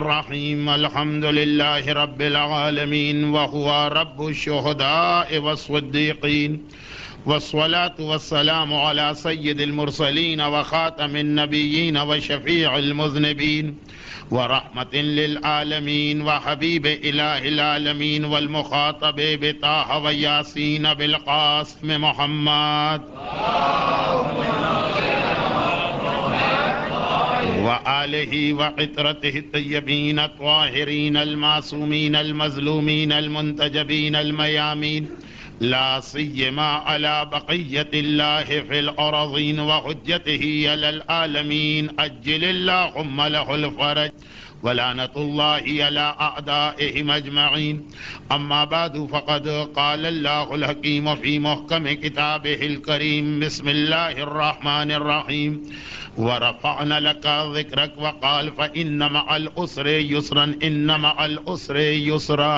الرحيم الحمد لله رب العالمين وهو رب الشهداء والصديقين والصلاة والسلام على سيد المرسلين وخاتم النبيين وشفيع المذنبين ورحمة للعالمين وحبيب إله العالمين والمخاطب بطه وياسين بالقاسم محمد وآله وعطرته الطيبين الطاهرين المعصومين المظلومين المنتجبين الميامين لا سيما على بقية الله في الأراضين وحجته على العالمين أجل اللهم له الفرج ولعنة الله على أعدائهم أجمعين. أما بعد فقد قال الله الحكيم في محكم كتابه الكريم بسم الله الرحمن الرحيم ورفعنا لك ذكرك وقال فإن مع العسر يسرا إن مع العسر يسرا.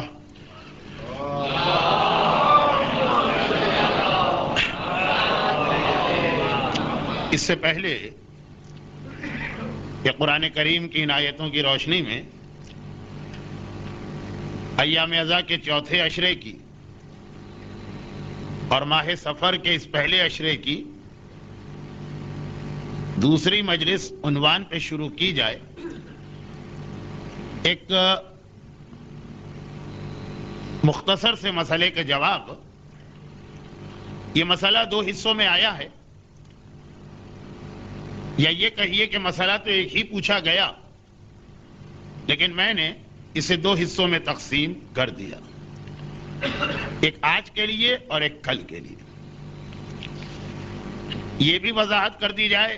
اس سے پہلے کہ قرآن کریم کی ان آیتوں کی روشنی میں ایام اضحیٰ کے چوتھے عشرے کی اور ماہ سفر کے اس پہلے عشرے کی دوسری مجلس عنوان پہ شروع کی جائے. ایک مختصر سے مسئلے کا جواب. یہ مسئلہ دو حصوں میں آیا ہے، یا یہ کہیے کہ مسئلہ تو ایک ہی پوچھا گیا لیکن میں نے اسے دو حصوں میں تقسیم کر دیا، ایک آج کے لیے اور ایک کل کے لیے. یہ بھی وضاحت کر دی جائے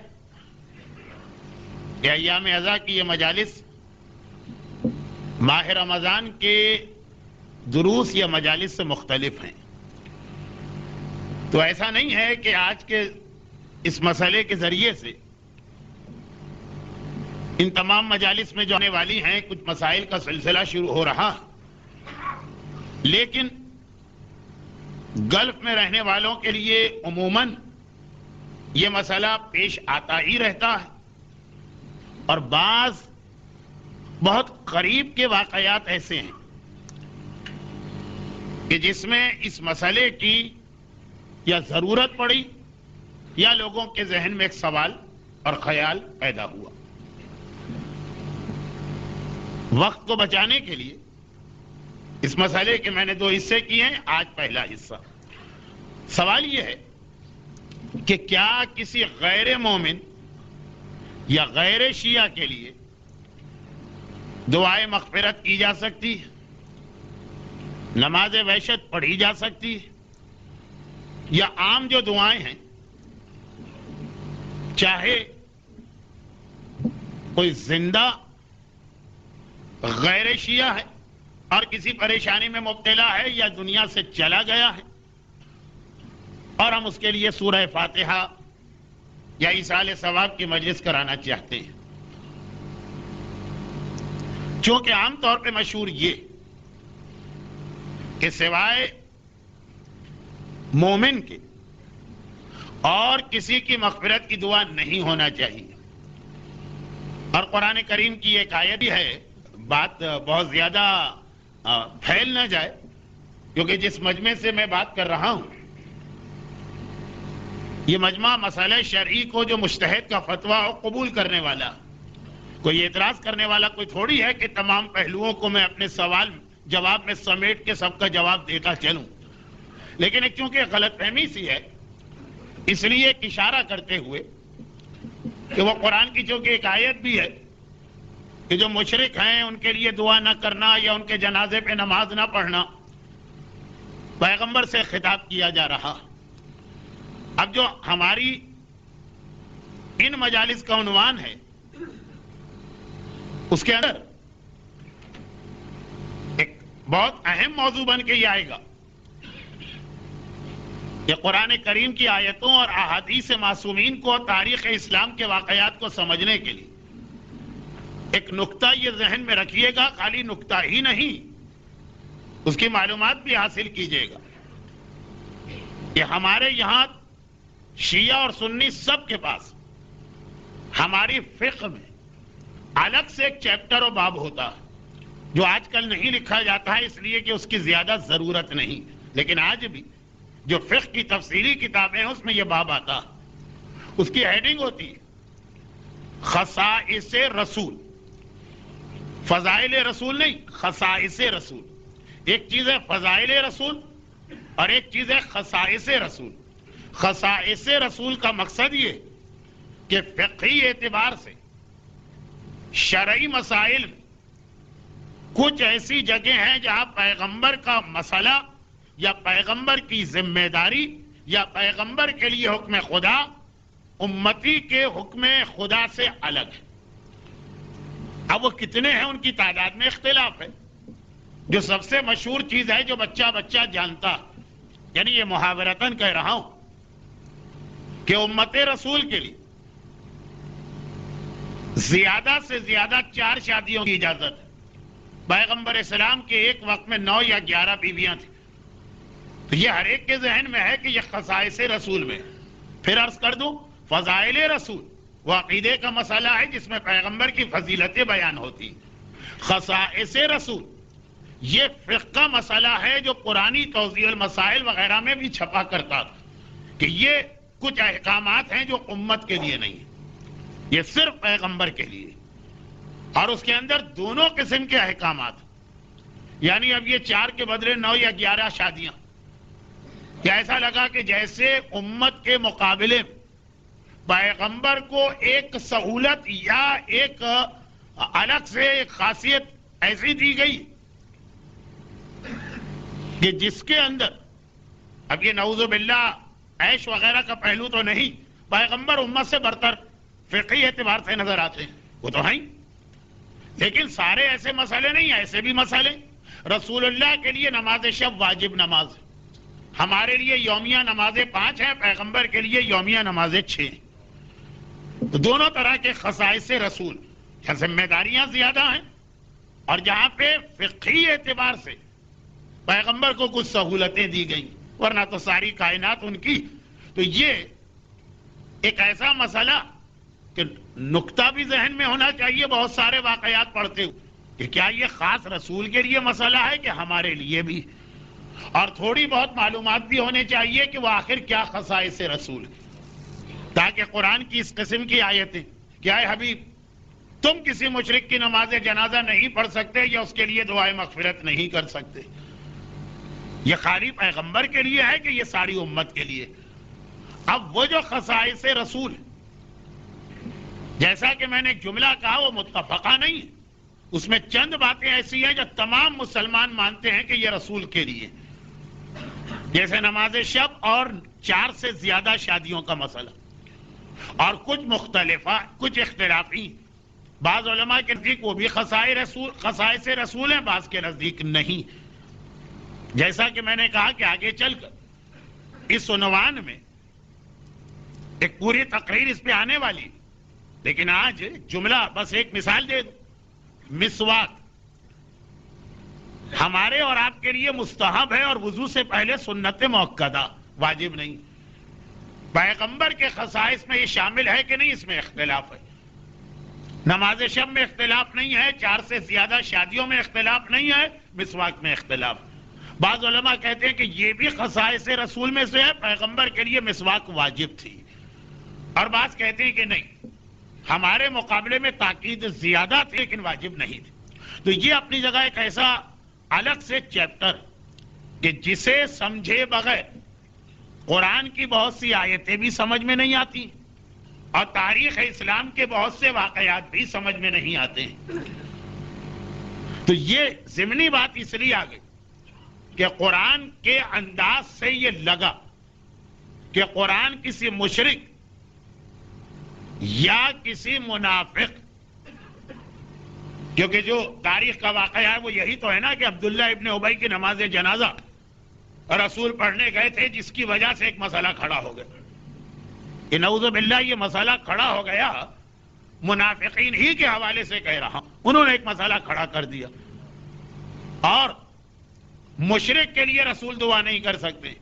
کہ ایام اضحیٰ کی یہ مجالس ماہ رمضان کے دروس یا مجالس سے مختلف ہیں. تو ایسا نہیں ہے کہ آج کے اس مسئلے کے ذریعے سے ان تمام مجالس میں جو آنے والی ہیں کچھ مسائل کا سلسلہ شروع ہو رہا، لیکن گلف میں رہنے والوں کے لیے عموماً یہ مسئلہ پیش آتا ہی رہتا ہے، اور بعض بہت قریب کے واقعات ایسے ہیں کہ جس میں اس مسئلے کی یا ضرورت پڑی یا لوگوں کے ذہن میں ایک سوال اور خیال پیدا ہوا. وقت کو بچانے کے لیے اس مسئلے کے میں نے دو حصے کیے ہیں. آج پہلا حصہ. سوال یہ ہے کہ کیا کسی غیر مومن یا غیر شیعہ کے لیے دعائے مغفرت کی جا سکتی ہے، نماز وحشت پڑھی جا سکتی ہے، یا عام جو دعائیں ہیں چاہے کوئی زندہ غیر شیعہ ہے اور کسی پریشانی میں مبتلا ہے یا دنیا سے چلا گیا ہے اور ہم اس کے لیے سورہ فاتحہ یا ایصال ثواب کی مجلس کرانا چاہتے ہیں. چونکہ عام طور پہ مشہور یہ کہ سوائے مومن کے اور کسی کی مغفرت کی دعا نہیں ہونا چاہیے. اور قرآن کریم کی ایک آیت بھی ہے، بات بہت زیادہ پھیل نہ جائے کیونکہ جس مجمع سے میں بات کر رہا ہوں یہ مجمع مسئلہ شرعی کو جو مجتہد کا فتویٰ قبول کرنے والا، کوئی اعتراض کرنے والا کوئی تھوڑی ہے کہ تمام پہلوؤں کو میں اپنے سوال جواب میں سمیٹ کے سب کا جواب دیتا چلوں. لیکن ایک چونکہ غلط فہمی سی ہے اس لیے ایک اشارہ کرتے ہوئے کہ وہ قرآن کی چونکہ ایک آیت بھی ہے کہ جو مشرک ہیں ان کے لیے دعا نہ کرنا یا ان کے جنازے پہ نماز نہ پڑھنا پیغمبر سے خطاب کیا جا رہا. اب جو ہماری ان مجالس کا عنوان ہے اس کے اندر ایک بہت اہم موضوع بن کے یہ آئے گا کہ قرآن کریم کی آیتوں اور احادیث معصومین کو تاریخ اسلام کے واقعات کو سمجھنے کے لیے ایک نقطہ یہ ذہن میں رکھیے گا، خالی نقطہ ہی نہیں اس کی معلومات بھی حاصل کیجیے گا کہ ہمارے یہاں شیعہ اور سنی سب کے پاس ہماری فقہ میں الگ سے ایک چیپٹر اور باب ہوتا جو آج کل نہیں لکھا جاتا ہے اس لیے کہ اس کی زیادہ ضرورت نہیں، لیکن آج بھی جو فقہ کی تفصیلی کتابیں ہیں اس میں یہ باب آتا، اس کی ہیڈنگ ہوتی ہے خصائص رسول، فضائل رسول نہیں، خصائص رسول۔ ایک چیز ہے فضائل رسول اور ایک چیز ہے خصائص رسول۔ خصائص رسول کا مقصد یہ کہ فقہی اعتبار سے شرعی مسائل میں کچھ ایسی جگہ ہیں جہاں پیغمبر کا مسئلہ یا پیغمبر کی ذمہ داری یا پیغمبر کے لیے حکم خدا امتی کے حکم خدا سے الگ ہے۔ اب وہ کتنے ہیں ان کی تعداد میں اختلاف ہے۔ جو سب سے مشہور چیز ہے جو بچہ جانتا، یعنی یہ محاورتاً کہہ رہا ہوں کہ امت رسول کے لیے زیادہ سے زیادہ 4 شادیوں کی اجازت ہے۔ پیغمبر اسلام کے ایک وقت میں 9 یا 11 بیویاں تھیں، تو یہ ہر ایک کے ذہن میں ہے کہ یہ خصائص رسول میں۔ پھر عرض کر دوں فضائل رسول وہ عقیدے کا مسئلہ ہے جس میں پیغمبر کی فضیلتیں بیان ہوتی۔ خصائص رسول یہ فقہ کا مسئلہ ہے جو قرآنی توضیح المسائل وغیرہ میں بھی چھپا کرتا تھا کہ یہ کچھ احکامات ہیں جو امت کے لیے نہیں، یہ صرف پیغمبر کے لیے، اور اس کے اندر دونوں قسم کے احکامات، یعنی اب یہ 4 کے بدلے 9 یا 11 شادیاں، کیا ایسا لگا کہ جیسے امت کے مقابلے میں پیغمبر کو ایک سہولت یا ایک الگ سے ایک خاصیت ایسی دی گئی کہ جس کے اندر اب یہ نعوذ باللہ عیش وغیرہ کا پہلو تو نہیں، پیغمبر امت سے برتر فقہی اعتبار سے نظر آتے ہیں، وہ تو ہیں، لیکن سارے ایسے مسئلے نہیں، ایسے بھی مسئلے۔ رسول اللہ کے لیے نماز شب واجب نماز ہے، ہمارے لیے یومیہ نمازیں 5 ہیں، پیغمبر کے لیے یومیہ نمازیں 6 ہیں۔ تو دونوں طرح کے خصائص رسول، یا ذمہ داریاں زیادہ ہیں اور جہاں پہ فقہی اعتبار سے پیغمبر کو کچھ سہولتیں دی گئیں، ورنہ تو ساری کائنات ان کی۔ تو یہ ایک ایسا مسئلہ کہ نقطہ بھی ذہن میں ہونا چاہیے بہت سارے واقعات پڑھتے ہوئے کہ کیا یہ خاص رسول کے لیے مسئلہ ہے کہ ہمارے لیے بھی، اور تھوڑی بہت معلومات بھی ہونے چاہیے کہ وہ آخر کیا خصائص رسول ہے، تاکہ قرآن کی اس قسم کی آیتیں کہ اے حبیب تم کسی مشرک کی نماز جنازہ نہیں پڑھ سکتے یا اس کے لیے دعائے مغفرت نہیں کر سکتے، یہ خالی پیغمبر کے لیے ہے کہ یہ ساری امت کے لیے۔ اب وہ جو خصائص رسول جیسا کہ میں نے جملہ کہا وہ متفقہ نہیں ہے، اس میں چند باتیں ایسی ہیں جو تمام مسلمان مانتے ہیں کہ یہ رسول کے لیے، جیسے نماز شب اور 4 سے زیادہ شادیوں کا مسئلہ، اور کچھ مختلفہ کچھ اختلافی، بعض علماء کے نزدیک وہ بھی خصائص رسول ہیں، بعض کے نزدیک نہیں۔ جیسا کہ میں نے کہا کہ آگے چل کر اس عنوان میں ایک پوری تقریر اس پہ آنے والی، لیکن آج جملہ بس ایک مثال دے دو۔ مسواک ہمارے اور آپ کے لیے مستحب ہے اور وضو سے پہلے سنت مؤکدہ، واجب نہیں۔ پیغمبر کے خصائص میں یہ شامل ہے کہ نہیں، اس میں اختلاف ہے۔ نماز شب میں اختلاف نہیں ہے، 4 سے زیادہ شادیوں میں اختلاف نہیں ہے، مسواک میں اختلاف۔ بعض علماء کہتے ہیں کہ یہ بھی خصائص رسول میں سے ہے، پیغمبر کے لیے مسواک واجب تھی، اور بعض کہتے ہیں کہ نہیں، ہمارے مقابلے میں تاکید زیادہ تھی لیکن واجب نہیں تھی۔ تو یہ اپنی جگہ ایک ایسا الگ سے چیپٹر کہ جسے سمجھے بغیر قرآن کی بہت سی آیتیں بھی سمجھ میں نہیں آتی اور تاریخ اسلام کے بہت سے واقعات بھی سمجھ میں نہیں آتے ہیں۔ تو یہ ضمنی بات اس لیے آ گئی کہ قرآن کے انداز سے یہ لگا کہ قرآن کسی مشرک یا کسی منافق، کیونکہ جو تاریخ کا واقعہ ہے وہ یہی تو ہے نا کہ عبداللہ ابن ابی کی نماز جنازہ رسول پڑھنے گئے تھے، جس کی وجہ سے ایک مسئلہ کھڑا ہو گیا کہ نعوذ باللہ یہ مسئلہ کھڑا ہو گیا، منافقین ہی کے حوالے سے کہہ رہا ہوں، انہوں نے ایک مسئلہ کھڑا کر دیا، اور مشرک کے لیے رسول دعا نہیں کر سکتے،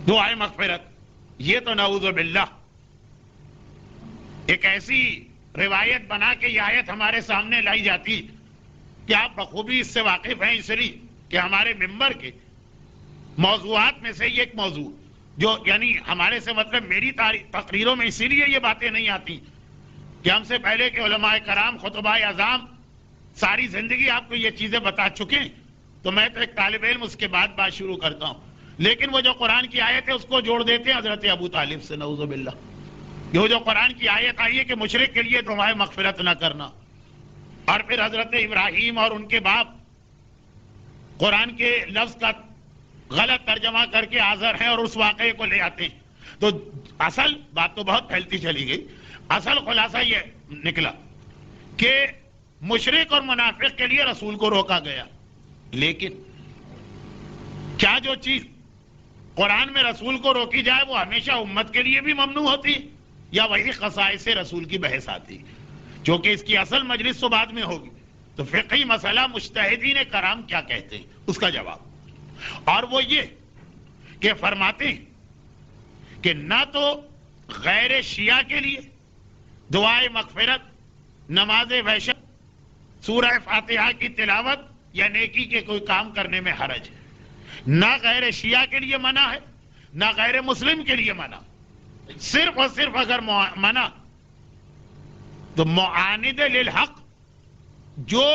دعائے مغفرت، یہ تو نعوذ باللہ ایک ایسی روایت بنا کے یہ آیت ہمارے سامنے لائی جاتی کہ آپ بخوبی اس سے واقف ہیں، اس لیے کہ ہمارے ممبر کے موضوعات میں سے یہ ایک موضوع جو یعنی ہمارے سے مطلب میری تقریروں میں اسی لیے یہ باتیں نہیں آتی کہ ہم سے پہلے کے علماء کرام خطباء اعظام ساری زندگی آپ کو یہ چیزیں بتا چکے ہیں، تو میں تو ایک طالب علم اس کے بعد بات شروع کرتا ہوں، لیکن وہ جو قرآن کی آیت ہے اس کو جوڑ دیتے ہیں حضرت ابو طالب سے، نعوذ باللہ۔ یہ جو قرآن کی آیت آئی ہے کہ مشرک کے لیے دعائے مغفرت نہ کرنا، اور پھر حضرت ابراہیم اور ان کے باپ قرآن کے لفظ کا غلط ترجمہ کر کے آزر ہیں اور اس واقعے کو لے آتے ہیں، تو اصل بات تو بہت پھیلتی چلی گئی، اصل خلاصہ یہ نکلا کہ مشرک اور منافق کے لیے رسول کو روکا گیا، لیکن کیا جو چیز قرآن میں رسول کو روکی جائے وہ ہمیشہ امت کے لیے بھی ممنوع ہوتی یا وہی خصائص رسول کی بحث آتی؟ چونکہ اس کی اصل مجلس تو بعد میں ہوگی، تو فقہی مسئلہ مجتہدین کرام کیا کہتے ہیں اس کا جواب، اور وہ یہ کہ فرماتے ہیں کہ نہ تو غیر شیعہ کے لیے دعائے مغفرت، نماز وحشت، سورہ فاتحہ کی تلاوت یا نیکی کے کوئی کام کرنے میں حرج ہے، نہ غیر شیعہ کے لیے منع ہے نہ غیر مسلم کے لیے منع، صرف اور صرف اگر منع تو معاند للحق، جو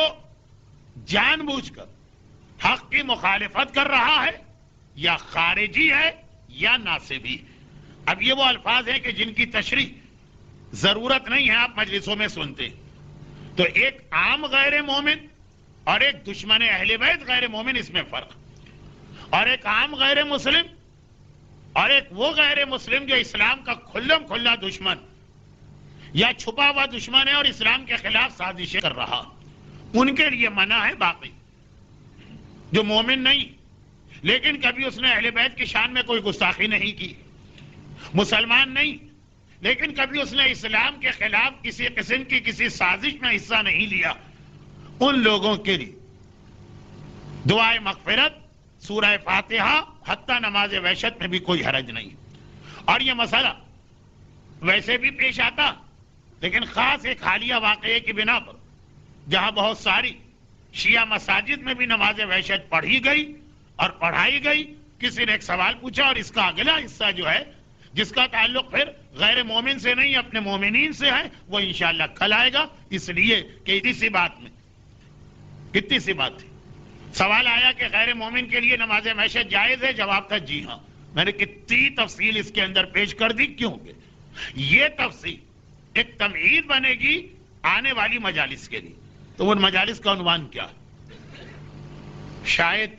جان بوجھ کر حق کی مخالفت کر رہا ہے یا خارجی ہے یا ناصبی۔ اب یہ وہ الفاظ ہیں کہ جن کی تشریح ضرورت نہیں ہے، آپ مجلسوں میں سنتے ہیں، تو ایک عام غیر مومن اور ایک دشمن اہل بیت غیر مومن، اس میں فرق، اور ایک عام غیر مسلم اور ایک وہ غیر مسلم جو اسلام کا کھلم کھلا دشمن یا چھپا ہوا دشمن ہے اور اسلام کے خلاف سازشیں کر رہا، ان کے لیے منع ہے۔ باقی جو مومن نہیں لیکن کبھی اس نے اہل بیت کی شان میں کوئی گستاخی نہیں کی، مسلمان نہیں لیکن کبھی اس نے اسلام کے خلاف کسی قسم کی کسی سازش میں حصہ نہیں لیا، ان لوگوں کے لیے دعائے مغفرت، سورہ فاتحہ، حتیٰ نماز وحشت میں بھی کوئی حرج نہیں۔ اور یہ مسئلہ ویسے بھی پیش آتا، لیکن خاص ایک حالیہ واقعے کی بنا پر جہاں بہت ساری شیعہ مساجد میں بھی نماز وحشت پڑھی گئی اور پڑھائی گئی، کسی نے ایک سوال پوچھا اور اس کا اگلا حصہ جو ہے جس کا تعلق پھر غیر مومن سے نہیں اپنے مومنین سے ہے، وہ انشاءاللہ کل آئے گا، اس لیے کہ اسی بات میں کتنی سی بات تھی، سوال آیا کہ غیر مومن کے لیے نماز وحشت جائز ہے، جواب تھا جی ہاں، میں نے کتنی تفصیل اس کے اندر پیش کر دی، کیوں کہ یہ تفصیل ایک تمہید بنے گی آنے والی مجالس کے لیے۔ تو ان مجالس کا عنوان کیا؟ شاید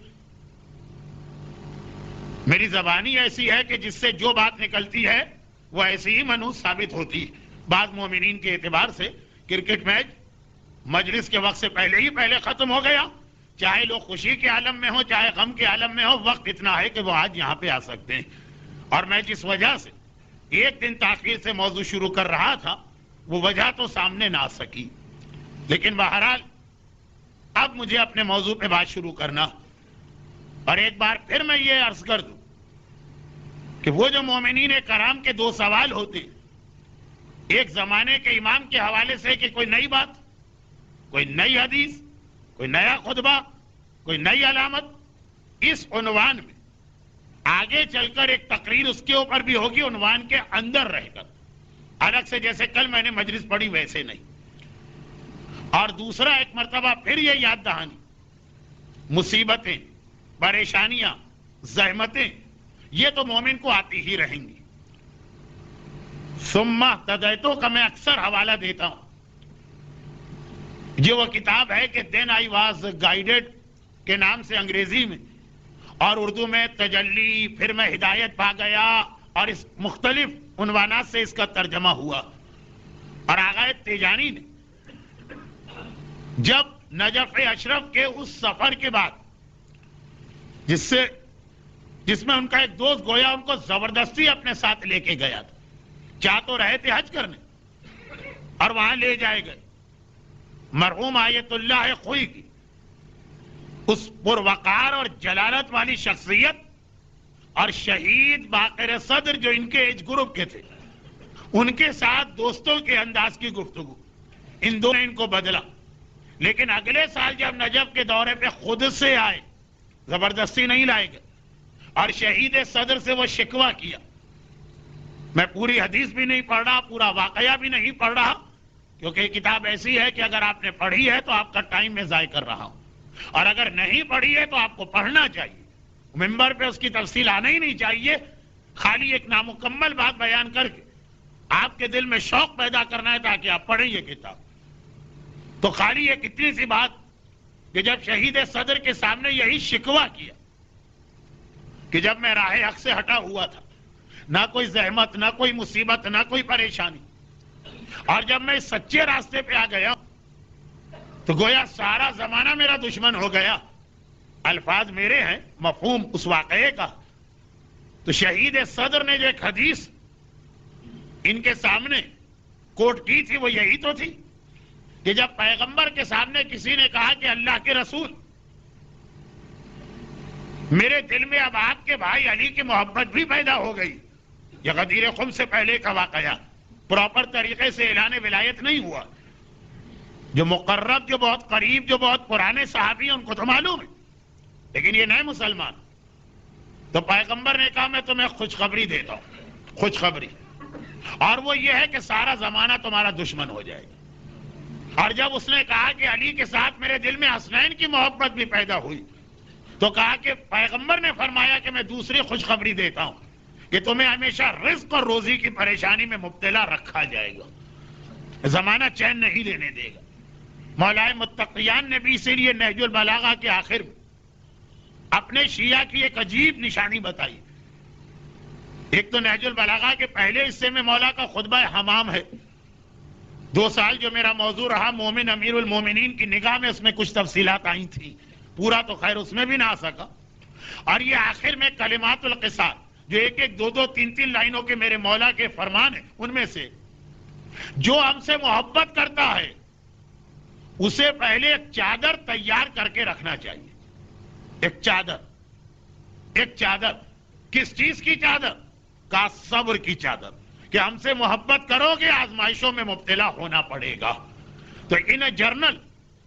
میری زبانی ایسی ہے کہ جس سے جو بات نکلتی ہے وہ ایسی ہی منحوس ثابت ہوتی ہے۔ بعض مومنین کے اعتبار سے کرکٹ میچ مجلس کے وقت سے پہلے ختم ہو گیا، چاہے لوگ خوشی کے عالم میں ہو چاہے غم کے عالم میں ہو، وقت اتنا ہے کہ وہ آج یہاں پہ آ سکتے ہیں، اور میں جس وجہ سے ایک دن تاخیر سے موضوع شروع کر رہا تھا وہ وجہ تو سامنے نہ آ سکی، لیکن بہرحال اب مجھے اپنے موضوع پہ بات شروع کرنا، اور ایک بار پھر میں یہ عرض کر دوں کہ وہ جو مومنین کرام کے دو سوال ہوتے، ایک زمانے کے امام کے حوالے سے کہ کوئی نئی بات، کوئی نئی حدیث، کوئی نیا خطبہ، کوئی نئی علامت، اس عنوان میں آگے چل کر ایک تقریر اس کے اوپر بھی ہوگی، عنوان کے اندر رہ کر، الگ سے جیسے کل میں نے مجلس پڑھی ویسے نہیں۔ اور دوسرا ایک مرتبہ پھر یہ یاد دہانی، مصیبتیں، پریشانیاں، زحمتیں یہ تو مومن کو آتی ہی رہیں گی۔ ثم اہتدیت کا میں اکثر حوالہ دیتا ہوں، جو وہ کتاب ہے کہ دین آئی واز گائیڈڈ کے نام سے انگریزی میں، اور اردو میں تجلی، پھر میں ہدایت پا گیا، اور اس مختلف عنوانات سے اس کا ترجمہ ہوا۔ اور آغا تیجانی نے جب نجف اشرف کے اس سفر کے بعد جس میں ان کا ایک دوست گویا ان کو زبردستی اپنے ساتھ لے کے گیا تھا، چاہ تو رہے تھے حج کرنے اور وہاں لے جائے گئے، مرحوم آیت اللہ خوئی کی اس پروقار اور جلالت والی شخصیت اور شہید باقر صدر جو ان کے ایج گروپ کے تھے، ان کے ساتھ دوستوں کے انداز کی گفتگو، ان دونوں نے ان کو بدلا، لیکن اگلے سال جب نجف کے دورے پہ خود سے آئے، زبردستی نہیں لائے گئے، اور شہید صدر سے وہ شکوہ کیا. میں پوری حدیث بھی نہیں پڑھ رہا، پورا واقعہ بھی نہیں پڑھ رہا، کیونکہ یہ کتاب ایسی ہے کہ اگر آپ نے پڑھی ہے تو آپ کا ٹائم میں ضائع کر رہا ہوں، اور اگر نہیں پڑھی ہے تو آپ کو پڑھنا چاہیے. ممبر پہ اس کی تفصیل آنا ہی نہیں چاہیے، خالی ایک نامکمل بات بیان کر کے آپ کے دل میں شوق پیدا کرنا ہے تاکہ آپ پڑھیں یہ کتاب. تو خالی ایک اتنی سی بات کہ جب شہید صدر کے سامنے یہی شکوہ کیا کہ جب میں راہ حق سے ہٹا ہوا تھا، نہ کوئی زحمت، نہ کوئی مصیبت، نہ کوئی پریشانی، اور جب میں اس سچے راستے پہ آ گیا تو گویا سارا زمانہ میرا دشمن ہو گیا. الفاظ میرے ہیں، مفہوم اس واقعے کا. تو شہید صدر نے جو ایک حدیث ان کے سامنے کوٹ کی تھی وہ یہی تو تھی کہ جب پیغمبر کے سامنے کسی نے کہا کہ اللہ کے رسول، میرے دل میں اب آپ کے بھائی علی کی محبت بھی پیدا ہو گئی. یہ غدیر خم سے پہلے کا واقعہ، پراپر طریقے سے اعلان ولایت نہیں ہوا. جو مقرب، جو بہت قریب، جو بہت پرانے صحابی ہیں ان کو تو معلوم ہے، لیکن یہ نئے مسلمان. تو پیغمبر نے کہا میں تمہیں خوشخبری دیتا ہوں، خوشخبری، اور وہ یہ ہے کہ سارا زمانہ تمہارا دشمن ہو جائے گا. اور جب اس نے کہا کہ علی کے ساتھ میرے دل میں حسنین کی محبت بھی پیدا ہوئی، تو کہا کہ پیغمبر نے فرمایا کہ میں دوسری خوشخبری دیتا ہوں کہ تمہیں ہمیشہ رزق اور روزی کی پریشانی میں مبتلا رکھا جائے گا، زمانہ چین نہیں لینے دے گا. مولا متقیان نے بھی اسی لیے نہج البلاغہ کے آخر میں اپنے شیعہ کی ایک عجیب نشانی بتائی. ایک تو نہج البلاغہ کے پہلے حصے میں مولا کا خطبہ حمام ہے. 2 سال جو میرا موضوع رہا مومن امیر المومنین کی نگاہ میں، اس میں کچھ تفصیلات آئی تھیں، پورا تو خیر اس میں بھی نہ آ سکا. اور یہ آخر میں کلمات القصاص جو 1-1 2-2 3-3 لائنوں کے میرے مولا کے فرمان ہیں، ان میں سے جو ہم سے محبت کرتا ہے اسے پہلے ایک چادر تیار کر کے رکھنا چاہیے. ایک چادر کس چیز کی چادر؟ کا صبر کی چادر، کہ ہم سے محبت کرو گے آزمائشوں میں مبتلا ہونا پڑے گا. تو ان جرنل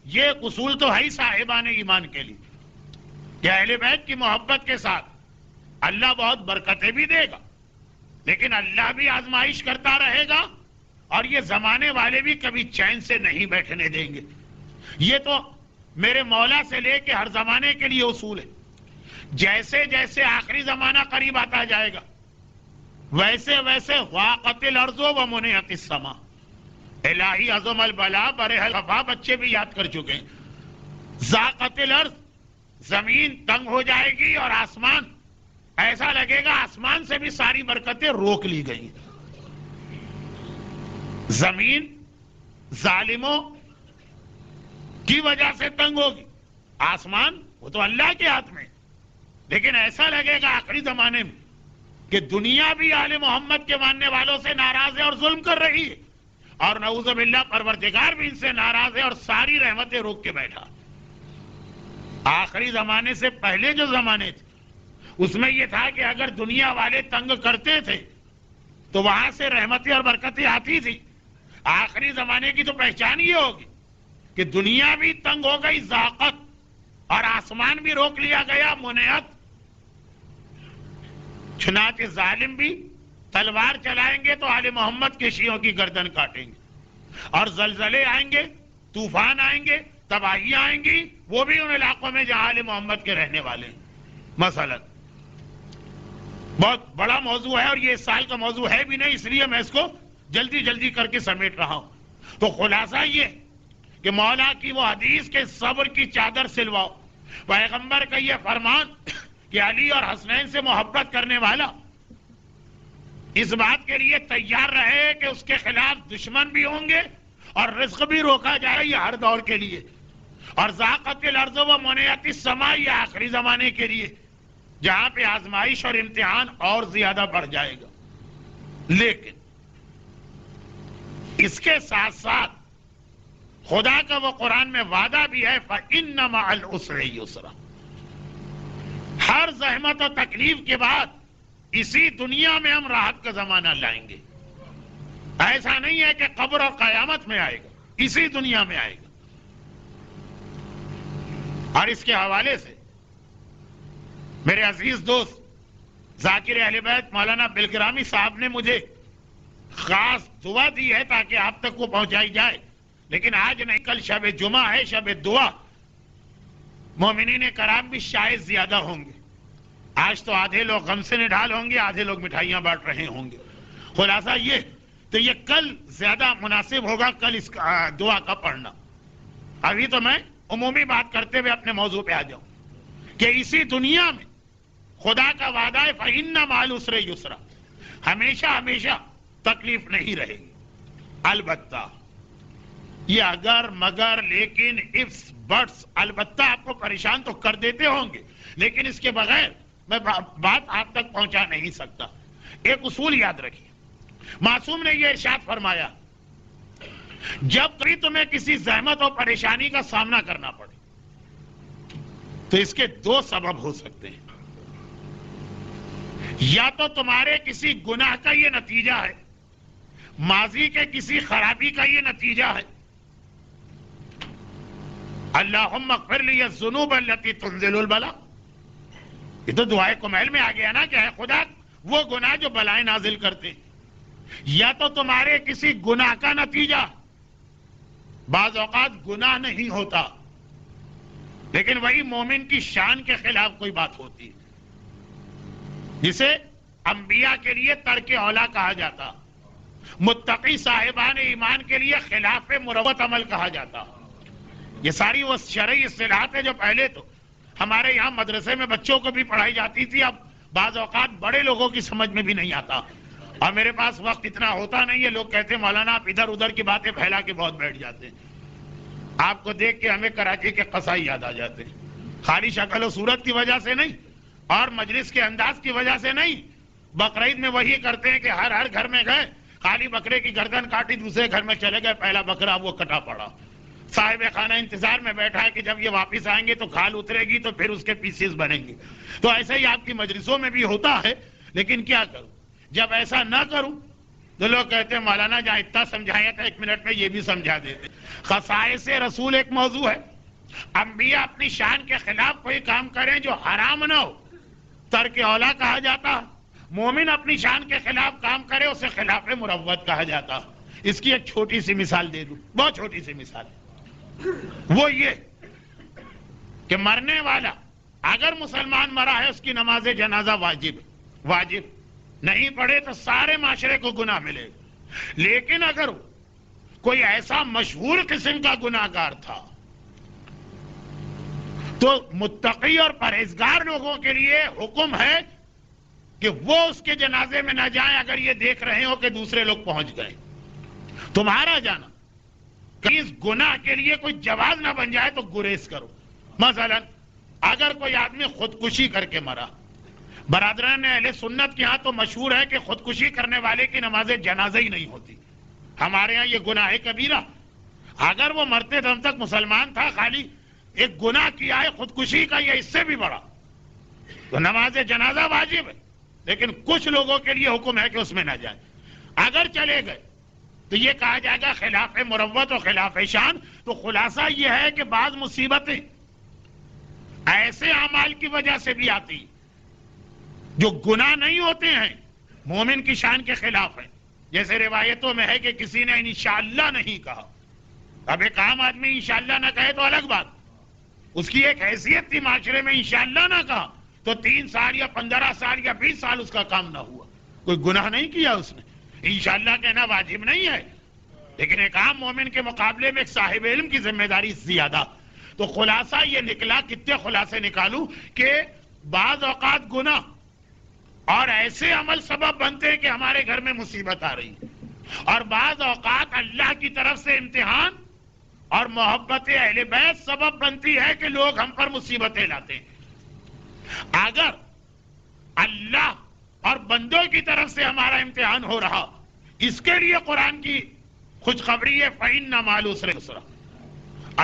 یہ ایک اصول تو ہے ہی صاحبان ایمان کے لیے کہ اہل بیت کی محبت کے ساتھ اللہ بہت برکتیں بھی دے گا، لیکن اللہ بھی آزمائش کرتا رہے گا، اور یہ زمانے والے بھی کبھی چین سے نہیں بیٹھنے دیں گے. یہ تو میرے مولا سے لے کے ہر زمانے کے لیے اصول ہے. جیسے جیسے آخری زمانہ قریب آتا جائے گا ویسے ویسے ضاقت الارض ومنعت السماء، الہی عظم البلا برح الخفا بچے بھی یاد کر چکے ہیں. ضاقت الارض، زمین تنگ ہو جائے گی، اور آسمان ایسا لگے گا آسمان سے بھی ساری برکتیں روک لی گئی. زمین ظالموں کی وجہ سے تنگ ہوگی، آسمان وہ تو اللہ کے ہاتھ میں. لیکن ایسا لگے گا آخری زمانے میں کہ دنیا بھی آل محمد کے ماننے والوں سے ناراض ہے اور ظلم کر رہی ہے، اور نعوذ باللہ پروردگار بھی ان سے ناراض ہے اور ساری رحمتیں روک کے بیٹھا. آخری زمانے سے پہلے جو زمانے تھے اس میں یہ تھا کہ اگر دنیا والے تنگ کرتے تھے تو وہاں سے رحمتیں اور برکتیں آتی تھی. آخری زمانے کی تو پہچان یہ ہوگی کہ دنیا بھی تنگ ہو گئی، ضاقت، اور آسمان بھی روک لیا گیا، منعت. چنانچہ ظالم بھی تلوار چلائیں گے تو آل محمد کے شیعوں کی گردن کاٹیں گے، اور زلزلے آئیں گے، طوفان آئیں گے، تباہیاں آئیں گی، وہ بھی ان علاقوں میں جہاں آل محمد کے رہنے والے ہیں. مثلا بہت بڑا موضوع ہے، اور یہ اس سال کا موضوع ہے بھی نہیں، اس لیے میں اس کو جلدی جلدی کر کے سمیٹ رہا ہوں. تو خلاصہ یہ کہ مولا کی وہ حدیث کے صبر کی چادر سلواؤ، پیغمبر کا یہ فرمان کہ علی اور حسنین سے محبت کرنے والا اس بات کے لیے تیار رہے کہ اس کے خلاف دشمن بھی ہوں گے اور رزق بھی روکا جائے، یہ ہر دور کے لیے. اور ضاقت الارض ومنعت السماء، یہ آخری زمانے کے لیے جہاں پہ آزمائش اور امتحان اور زیادہ بڑھ جائے گا. لیکن اس کے ساتھ ساتھ خدا کا وہ قرآن میں وعدہ بھی ہے فَإِنَّ مَعَ الْعُسْرِ يُسْرًا، ہر زحمت و تکلیف کے بعد اسی دنیا میں ہم راحت کا زمانہ لائیں گے. ایسا نہیں ہے کہ قبر اور قیامت میں آئے گا. اسی دنیا میں آئے گا. اور اس کے حوالے سے میرے عزیز دوست ذاکر اہل بیت مولانا بالگرامی صاحب نے مجھے خاص دعا دی ہے تاکہ آپ تک وہ پہنچائی جائے. لیکن آج نہیں، کل شب جمعہ ہے، شب دعا. مومنین کرام بھی شاید زیادہ ہوں گے. آج تو آدھے لوگ غم سے نڈھال ہوں گے، آدھے لوگ مٹھائیاں بانٹ رہے ہوں گے. خلاصہ یہ تو یہ کل زیادہ مناسب ہوگا، کل اس دعا کا پڑھنا. ابھی تو میں عمومی بات کرتے ہوئے اپنے موضوع پہ آ جاؤں کہ اسی دنیا میں خدا کا وعدہ ہے فَإِنَّ مَعَ الْعُسْرِ يُسْرًا، ہمیشہ ہمیشہ تکلیف نہیں رہے گی. البتہ یہ اگر مگر لیکن ifs بٹس البتہ آپ کو پریشان تو کر دیتے ہوں گے، لیکن اس کے بغیر میں بات آپ تک پہنچا نہیں سکتا. ایک اصول یاد رکھیے، معصوم نے یہ ارشاد فرمایا جب کبھی تمہیں کسی زحمت اور پریشانی کا سامنا کرنا پڑے تو اس کے دو سبب ہو سکتے ہیں. یا تو تمہارے کسی گناہ کا یہ نتیجہ ہے، ماضی کے کسی خرابی کا یہ نتیجہ ہے. اللہم اغفر لی الذنوب التی تنزل البلا، یہ تو دعائے کمیل میں آ گیا نا کہ اے خدا وہ گناہ جو بلائیں نازل کرتے. یا تو تمہارے کسی گناہ کا نتیجہ، بعض اوقات گناہ نہیں ہوتا لیکن وہی مومن کی شان کے خلاف کوئی بات ہوتی ہے، جسے انبیاء کے لیے ترک اولا کہا جاتا، متقی صاحبان ایمان کے لیے خلاف مروت عمل کہا جاتا. یہ ساری وہ شرعی اصطلاحات ہیں جو پہلے تو ہمارے یہاں مدرسے میں بچوں کو بھی پڑھائی جاتی تھی، اب بعض اوقات بڑے لوگوں کی سمجھ میں بھی نہیں آتا. اور میرے پاس وقت اتنا ہوتا نہیں ہے، لوگ کہتے ہیں مولانا آپ ادھر ادھر کی باتیں پھیلا کے بہت بیٹھ جاتے ہیں. آپ کو دیکھ کے ہمیں کراچی کے قصائی یاد آ جاتے ہیں، خالی شکل و صورت کی وجہ سے نہیں اور مجلس کے انداز کی وجہ سے نہیں. بقرعید میں وہی کرتے ہیں کہ ہر گھر میں گئے، خالی بکرے کی گردن کاٹی، دوسرے گھر میں چلے گئے، پہلا بکرا وہ کٹا پڑا. صاحب خانہ انتظار میں بیٹھا ہے کہ جب یہ واپس آئیں گے تو کھال اترے گی تو پھر اس کے پیسز بنیں گے. تو ایسے ہی آپ کی مجلسوں میں بھی ہوتا ہے. لیکن کیا کروں، جب ایسا نہ کروں تو لوگ کہتے ہیں مولانا جہاں اتنا سمجھایا تھا 1 منٹ میں یہ بھی سمجھا دیتے. خصائص رسول ایک موضوع ہے. انبیاء اپنی شان کے خلاف کوئی کام کریں جو حرام نہ ہو، ترک اولا کہا جاتا. مومن اپنی شان کے خلاف کام کرے اسے خلاف مروت کہا جاتا. اس کی ایک چھوٹی سی مثال دے دوں، بہت چھوٹی سی مثال. وہ یہ کہ مرنے والا اگر مسلمان مرا ہے اس کی نماز جنازہ واجب نہیں پڑھے تو سارے معاشرے کو گناہ ملے گا. لیکن اگر کوئی ایسا مشہور قسم کا گناہگار تھا تو متقی اور پرہیزگار لوگوں کے لیے حکم ہے کہ وہ اس کے جنازے میں نہ جائیں اگر یہ دیکھ رہے ہو کہ دوسرے لوگ پہنچ گئے. تمہارا جانا کہ اس گناہ کے لیے کوئی جواز نہ بن جائے تو گریز کرو. مثلا اگر کوئی آدمی خودکشی کر کے مرا، برادران اہل سنت کے ہاں تو مشہور ہے کہ خودکشی کرنے والے کی نماز جنازہ ہی نہیں ہوتی. ہمارے ہاں یہ گناہ ہے کبیرہ. اگر وہ مرتے دم تک مسلمان تھا، خالی ایک گناہ کیا ہے خودکشی کا یا اس سے بھی بڑا، تو نماز جنازہ واجب ہے. لیکن کچھ لوگوں کے لیے حکم ہے کہ اس میں نہ جائیں. اگر چلے گئے تو یہ کہا جائے گا خلاف مروت و خلاف شان. تو خلاصہ یہ ہے کہ بعض مصیبتیں ایسے اعمال کی وجہ سے بھی آتی جو گناہ نہیں ہوتے ہیں، مومن کی شان کے خلاف ہیں. جیسے روایتوں میں ہے کہ کسی نے انشاءاللہ نہیں کہا. اب ایک عام آدمی انشاءاللہ نہ کہے تو الگ بات، اس کی ایک حیثیت تھی معاشرے میں، انشاءاللہ نہ کہا تو 3 سال یا 15 سال یا 20 سال اس کا کام نہ ہوا. کوئی گناہ نہیں کیا اس نے، انشاءاللہ کہنا واجب نہیں ہے. لیکن ایک عام مومن کے مقابلے میں ایک صاحب علم کی ذمہ داری زیادہ. تو خلاصہ یہ نکلا، کتنے خلاصے نکالوں، کہ بعض اوقات گناہ اور ایسے عمل سبب بنتے ہیں کہ ہمارے گھر میں مصیبت آ رہی ہے، اور بعض اوقات اللہ کی طرف سے امتحان اور محبت اہل بیت سبب بنتی ہے کہ لوگ ہم پر مصیبتیں لاتے ہیں. اگر اللہ اور بندوں کی طرف سے ہمارا امتحان ہو رہا، اس کے لیے قرآن کی خوشخبری ہے فَإِنَّ مَعَ الْعُسْرِ يُسْرًا.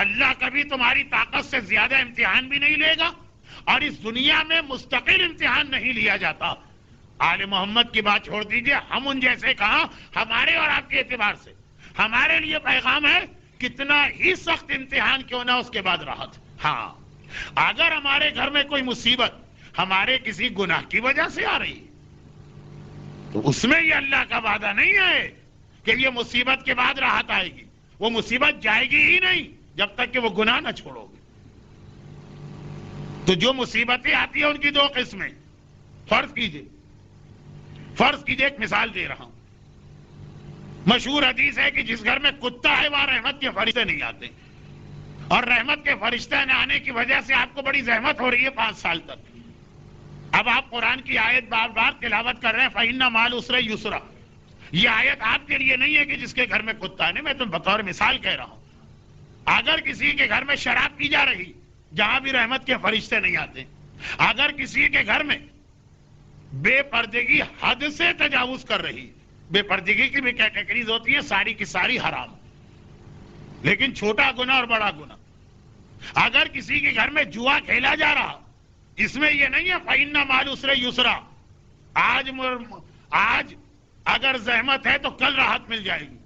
اللہ کبھی تمہاری طاقت سے زیادہ امتحان بھی نہیں لے گا، اور اس دنیا میں مستقل امتحان نہیں لیا جاتا. آل محمد کی بات چھوڑ دیجئے، ہم ان جیسے کہاں، ہمارے اور آپ کے اعتبار سے ہمارے لیے پیغام ہے کتنا ہی سخت امتحان کیوں نہ اس کے بعد راحت. ہاں اگر ہمارے گھر میں کوئی مصیبت ہمارے کسی گناہ کی وجہ سے آ رہی تو اس میں یہ اللہ کا وعدہ نہیں ہے کہ یہ مصیبت کے بعد راحت آئے گی. وہ مصیبت جائے گی ہی نہیں جب تک کہ وہ گناہ نہ چھوڑو گے. تو جو مصیبتیں آتی ہیں ان کی دو قسمیں. فرض کیجئے ایک مثال دے رہا ہوں. مشہور حدیث ہے کہ جس گھر میں کتا ہے وہاں رحمت کے فرشتے نہیں آتے, اور رحمت کے فرشتے نہ آنے کی وجہ سے آپ کو بڑی زحمت ہو رہی ہے 5 سال تک. اب آپ قرآن کی آیت بار بار تلاوت کر رہے ہیں فَإِنَّ مَعَ الْعُسْرِ يُسْرًا. یہ آیت آپ کے لیے نہیں ہے کہ جس کے گھر میں کتا نہیں, میں تو بطور مثال کہہ رہا ہوں. اگر کسی کے گھر میں شراب پی جا رہی جہاں بھی رحمت کے فرشتے نہیں آتے, اگر کسی کے گھر میں بے پردگی حد سے تجاوز کر رہی, بے پردگی کی بھی کیٹیگریز ہوتی ہے, ساری کی ساری حرام لیکن چھوٹا گناہ اور بڑا گناہ. اگر کسی کے گھر میں جوا کھیلا جا رہا, اس میں یہ نہیں ہے فَإِنَّ مَعَ الْعُسْرِ يُسْرًا, آج اگر زحمت ہے تو کل راحت مل جائے گی.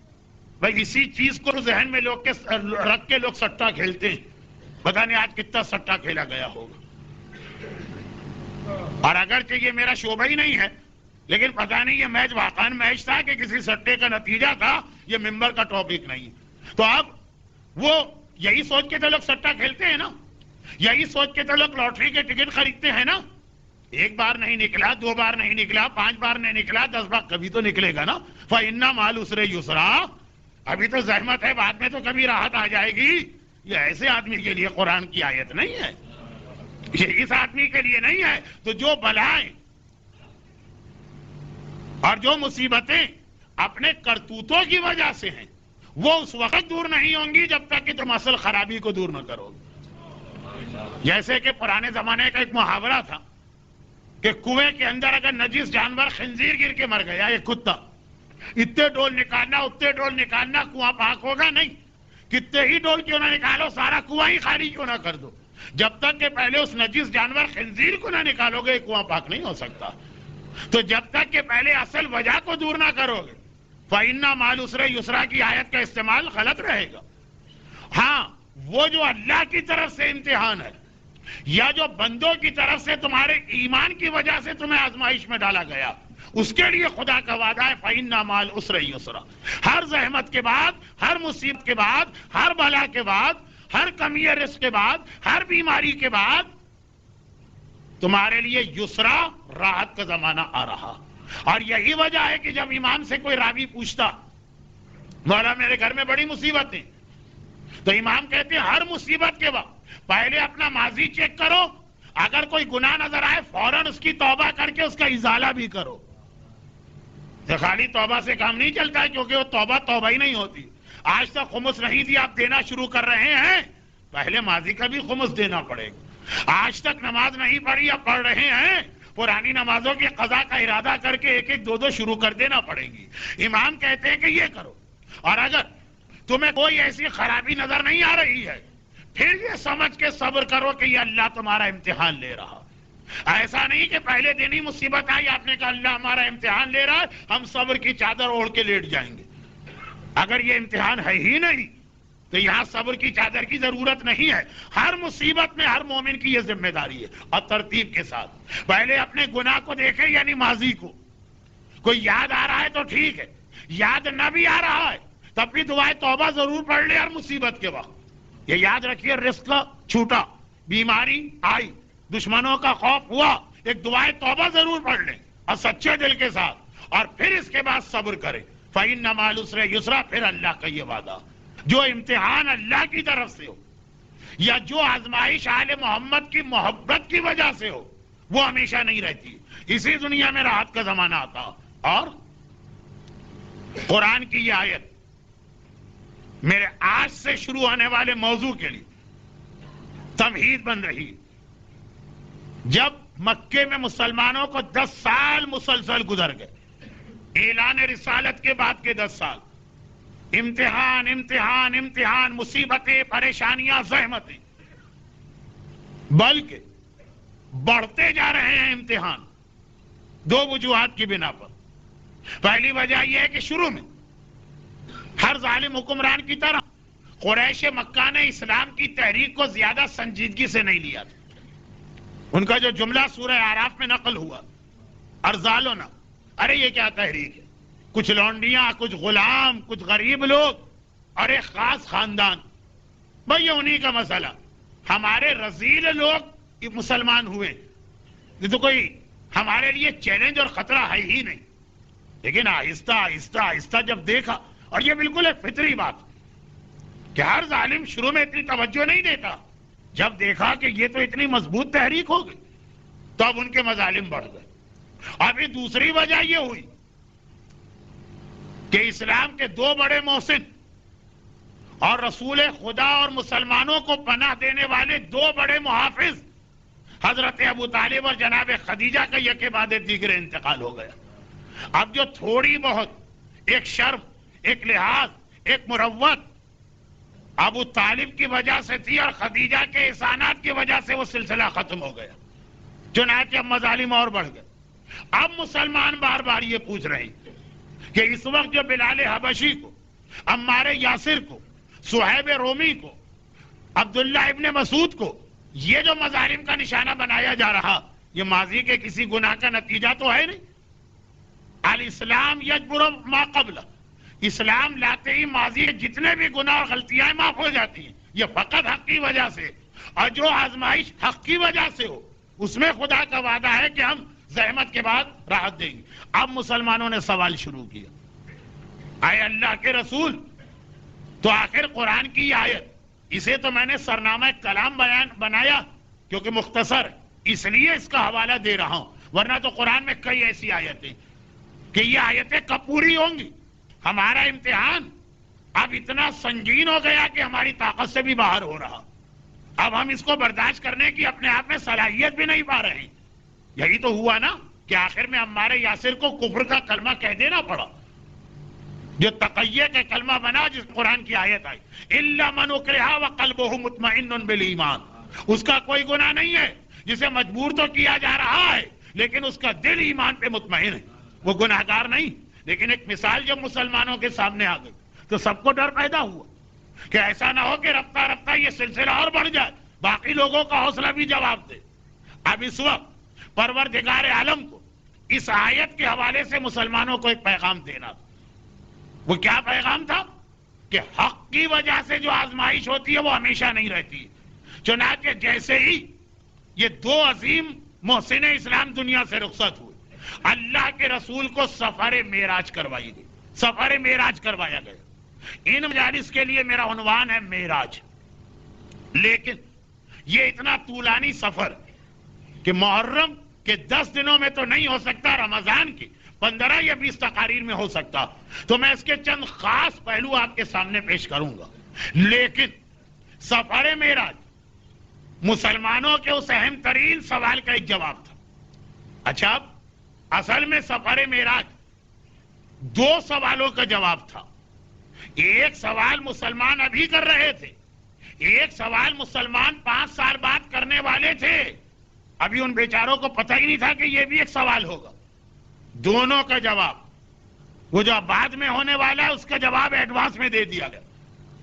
بھائی اسی چیز کو ذہن میں رکھ کے لوگ سٹا کھیلتے ہیں. پتہ نہیں آج کتنا سٹا کھیلا گیا ہوگا. اور اگرچہ یہ میرا شعبہ ہی نہیں ہے, لیکن پتہ نہیں یہ میچ واقعاً میچ تھا کہ کسی سٹے کا نتیجہ تھا, یہ ممبر کا ٹاپک نہیں. تو اب وہ یہی سوچ کے تو لوگ سٹا کھیلتے ہیں نا, یہی سوچ کے تو لوگ لاٹری کے ٹکٹ خریدتے ہیں نا. ایک بار نہیں نکلا, 2 بار نہیں نکلا, 5 بار نہیں نکلا, 10 بار کبھی تو نکلے گا نا. فَإِنَّ مَعَ الْعُسْرِ يُسْرًا, ابھی تو زحمت ہے, بعد میں تو کبھی راحت آ جائے گی. یہ ایسے آدمی کے لیے قرآن کی آیت نہیں ہے, یہ اس آدمی کے لیے نہیں ہے. تو جو بلائیں اور جو مصیبتیں اپنے کرتوتوں کی وجہ سے ہیں وہ اس وقت دور نہیں ہوں گی جب تک کہ تم اصل خرابی کو دور نہ کرو گے. جیسے کہ پرانے زمانے کا ایک محاورہ تھا کہ کنویں کے اندر اگر نجس جانور خنزیر گر کے مر گیا, ایک کتا, اتنے ڈول نکالنا اتنے ڈول نکالنا, کنواں پاک ہوگا نہیں. کتنے ہی ڈول کیوں نہ نکالو, سارا کنواں ہی خالی کیوں نہ کر دو, جب تک کہ پہلے اس نجس جانور خنزیر کو نہ نکالو گے کنواں پاک نہیں ہو سکتا. تو جب تک کہ پہلے اصل وجہ کو دور نہ کرو گے فَإِنَّ مَعَ الْعُسْرِ يُسْرًا کی آیت کا استعمال غلط رہے گا. ہاں وہ جو اللہ کی طرف سے امتحان ہے یا جو بندوں کی طرف سے تمہارے ایمان کی وجہ سے تمہیں آزمائش میں ڈالا گیا, اس کے لیے خدا کا وعدہ ہے فَإِنَّ مَعَ الْعُسْرِ يُسْرًا. ہر زحمت کے بعد, ہر مصیبت کے بعد, ہر بلا کے بعد, ہر کمی رزق کے بعد, ہر بیماری کے بعد تمہارے لیے یسرا, راحت کا زمانہ آ رہا. اور یہی وجہ ہے کہ جب امام سے کوئی راوی پوچھتا مولا میرے گھر میں بڑی مصیبت ہے, تو امام کہتے ہیں ہر مصیبت کے وقت پہلے اپنا ماضی چیک کرو, اگر کوئی گناہ نظر آئے فوراً اس کی توبہ کر کے اس کا ازالہ بھی کرو. تو خالی توبہ سے کام نہیں چلتا ہے, کیونکہ وہ توبہ ہی نہیں ہوتی. آج تک خمس نہیں دیا, آپ دینا شروع کر رہے ہیں, پہلے ماضی کا بھی خمس دینا پڑے گا. آج تک نماز نہیں پڑھی, اب پڑھ رہے ہیں, پرانی نمازوں کی قضا کا ارادہ کر کے ایک ایک 2 شروع کر دینا پڑے گی. امام کہتے ہیں کہ یہ کرو, اور اگر تمہیں کوئی ایسی خرابی نظر نہیں آ رہی ہے پھر یہ سمجھ کے صبر کرو کہ یہ اللہ تمہارا امتحان لے رہا. ایسا نہیں کہ پہلے دن ہی مصیبت آئی آپ نے کہا اللہ ہمارا امتحان لے رہا ہے, ہم صبر کی چادر اوڑھ کے لیٹ جائیں گے. اگر یہ امتحان ہے ہی نہیں تو یہاں صبر کی چادر کی ضرورت نہیں ہے. ہر مصیبت میں ہر مومن کی یہ ذمہ داری ہے, اور ترتیب کے ساتھ پہلے اپنے گناہ کو دیکھے, یعنی ماضی کو. کوئی یاد آ رہا ہے تو ٹھیک ہے, یاد نہ بھی آ رہا ہے تب بھی دعائے توبہ ضرور پڑھ لے ہر مصیبت کے وقت. یہ یاد رکھیے, رزق چھوٹا, بیماری آئی, دشمنوں کا خوف ہوا, ایک دعائے توبہ ضرور پڑھ لیں اور سچے دل کے ساتھ, اور پھر اس کے بعد صبر کریں. فَإِنَّ مَعَ الْعُسْرِ يُسْرًا, پھر اللہ کا یہ وعدہ. جو امتحان اللہ کی طرف سے ہو یا جو آزمائش آل محمد کی محبت کی وجہ سے ہو وہ ہمیشہ نہیں رہتی. اسی دنیا میں راحت کا زمانہ آتا. اور قرآن کی یہ آیت میرے آج سے شروع ہونے والے موضوع کے لیے تمہید بن رہی. جب مکے میں مسلمانوں کو 10 سال مسلسل گزر گئے, اعلان رسالت کے بعد کے 10 سال, امتحان امتحان امتحان, مصیبتیں, پریشانیاں, زحمتیں, بلکہ بڑھتے جا رہے ہیں امتحان 2 وجوہات کی بنا پر. پہلی وجہ یہ ہے کہ شروع میں ہر ظالم حکمران کی طرح قریش مکہ نے اسلام کی تحریک کو زیادہ سنجیدگی سے نہیں لیا تھا. ان کا جو جملہ سورہ اعراف میں نقل ہوا، ارذالنا، ارے یہ کیا تحریک ہے؟ کچھ لونڈیاں، کچھ غلام، کچھ غریب لوگ اور ایک خاص خاندان. بھئی یہ انہی کا مسئلہ. ہمارے رذیل لوگ مسلمان ہوئے، یہ تو کوئی ہمارے لیے چیلنج اور خطرہ ہے ہی نہیں. لیکن آہستہ آہستہ آہستہ جب دیکھا، اور یہ بالکل ایک فطری بات کہ ہر ظالم شروع میں اتنی توجہ نہیں دیتا، جب دیکھا کہ یہ تو اتنی مضبوط تحریک ہو گئی تو اب ان کے مظالم بڑھ گئے. ابھی دوسری وجہ یہ ہوئی کہ اسلام کے دو بڑے محسن اور رسول خدا اور مسلمانوں کو پناہ دینے والے دو بڑے محافظ حضرت ابو طالب اور جناب خدیجہ کا یکے بعد دیگر انتقال ہو گیا. اب جو تھوڑی بہت ایک شرم، ایک لحاظ، ایک مروت ابو طالب کی وجہ سے تھی اور خدیجہ کے احسانات کی وجہ سے وہ سلسلہ ختم ہو گیا. چنانچہ اب مظالم اور بڑھ گئے. اب مسلمان بار بار یہ پوچھ رہے ہیں کہ اس وقت جو بلال حبشی کو، عمار یاسر کو، صہیب رومی کو، عبداللہ ابن مسعود کو یہ جو مظالم کا نشانہ بنایا جا رہا، یہ ماضی کے کسی گناہ کا نتیجہ تو ہے نہیں. الاسلام یجبر ما قبلہ، اسلام لاتے ہی ماضی کے جتنے بھی گناہ اور غلطیاں معاف ہو جاتی ہیں. یہ فقط حق کی وجہ سے، اور جو آزمائش حق کی وجہ سے ہو اس میں خدا کا وعدہ ہے کہ ہم زحمت کے بعد راحت دیں گے. اب مسلمانوں نے سوال شروع کیا، اے اللہ کے رسول، تو آخر قرآن کی آیت، اسے تو میں نے سرنامہ کلام بنایا کیونکہ مختصر اس لیے اس کا حوالہ دے رہا ہوں، ورنہ تو قرآن میں کئی ایسی آیتیں کہ یہ آیتیں کب پوری ہوں گی. ہمارا امتحان اب اتنا سنگین ہو گیا کہ ہماری طاقت سے بھی باہر ہو رہا. اب ہم اس کو برداشت کرنے کی اپنے آپ میں صلاحیت بھی نہیں پا رہے ہیں. یہی تو ہوا نا کہ آخر میں عمار یاسر کو کفر کا کلمہ کہہ دینا پڑا، جو تقیہ کا کلمہ بنا جس قرآن کی آیت آئی، الا من اکرہ وقلبہ مطمئن بالایمان. اس کا کوئی گناہ نہیں ہے، جسے مجبور تو کیا جا رہا ہے لیکن اس کا دل ایمان پہ مطمئن ہے، وہ گناہگار نہیں. لیکن ایک مثال جب مسلمانوں کے سامنے آ گئی تو سب کو ڈر پیدا ہوا کہ ایسا نہ ہو کہ رفتہ رفتہ یہ سلسلہ اور بڑھ جائے، باقی لوگوں کا حوصلہ بھی جواب دے. اب اس وقت پروردگار عالم کو اس آیت کے حوالے سے مسلمانوں کو ایک پیغام دینا تھا. وہ کیا پیغام تھا؟ کہ حق کی وجہ سے جو آزمائش ہوتی ہے وہ ہمیشہ نہیں رہتی. چنانچہ جیسے ہی یہ دو عظیم محسن اسلام دنیا سے رخصت ہوئے، اللہ کے رسول کو سفر معراج کروائی گئی، سفر معراج کروایا گیا. ان مجالس کے لیے میرا عنوان ہے معراج. لیکن یہ اتنا طولانی سفر کہ محرم کے 10 دنوں میں تو نہیں ہو سکتا، رمضان کی 15 یا 20 تقاریر میں ہو سکتا، تو میں اس کے چند خاص پہلو آپ کے سامنے پیش کروں گا. لیکن سفر معراج مسلمانوں کے اس اہم ترین سوال کا ایک جواب تھا. اچھا، اصل میں سفر معراج 2 سوالوں کا جواب تھا. ایک سوال مسلمان ابھی کر رہے تھے، ایک سوال مسلمان 5 سال بعد کرنے والے تھے. ابھی ان بیچاروں کو پتہ ہی نہیں تھا کہ یہ بھی ایک سوال ہوگا. دونوں کا جواب، وہ جو بعد میں ہونے والا ہے اس کا جواب ایڈوانس میں دے دیا گیا.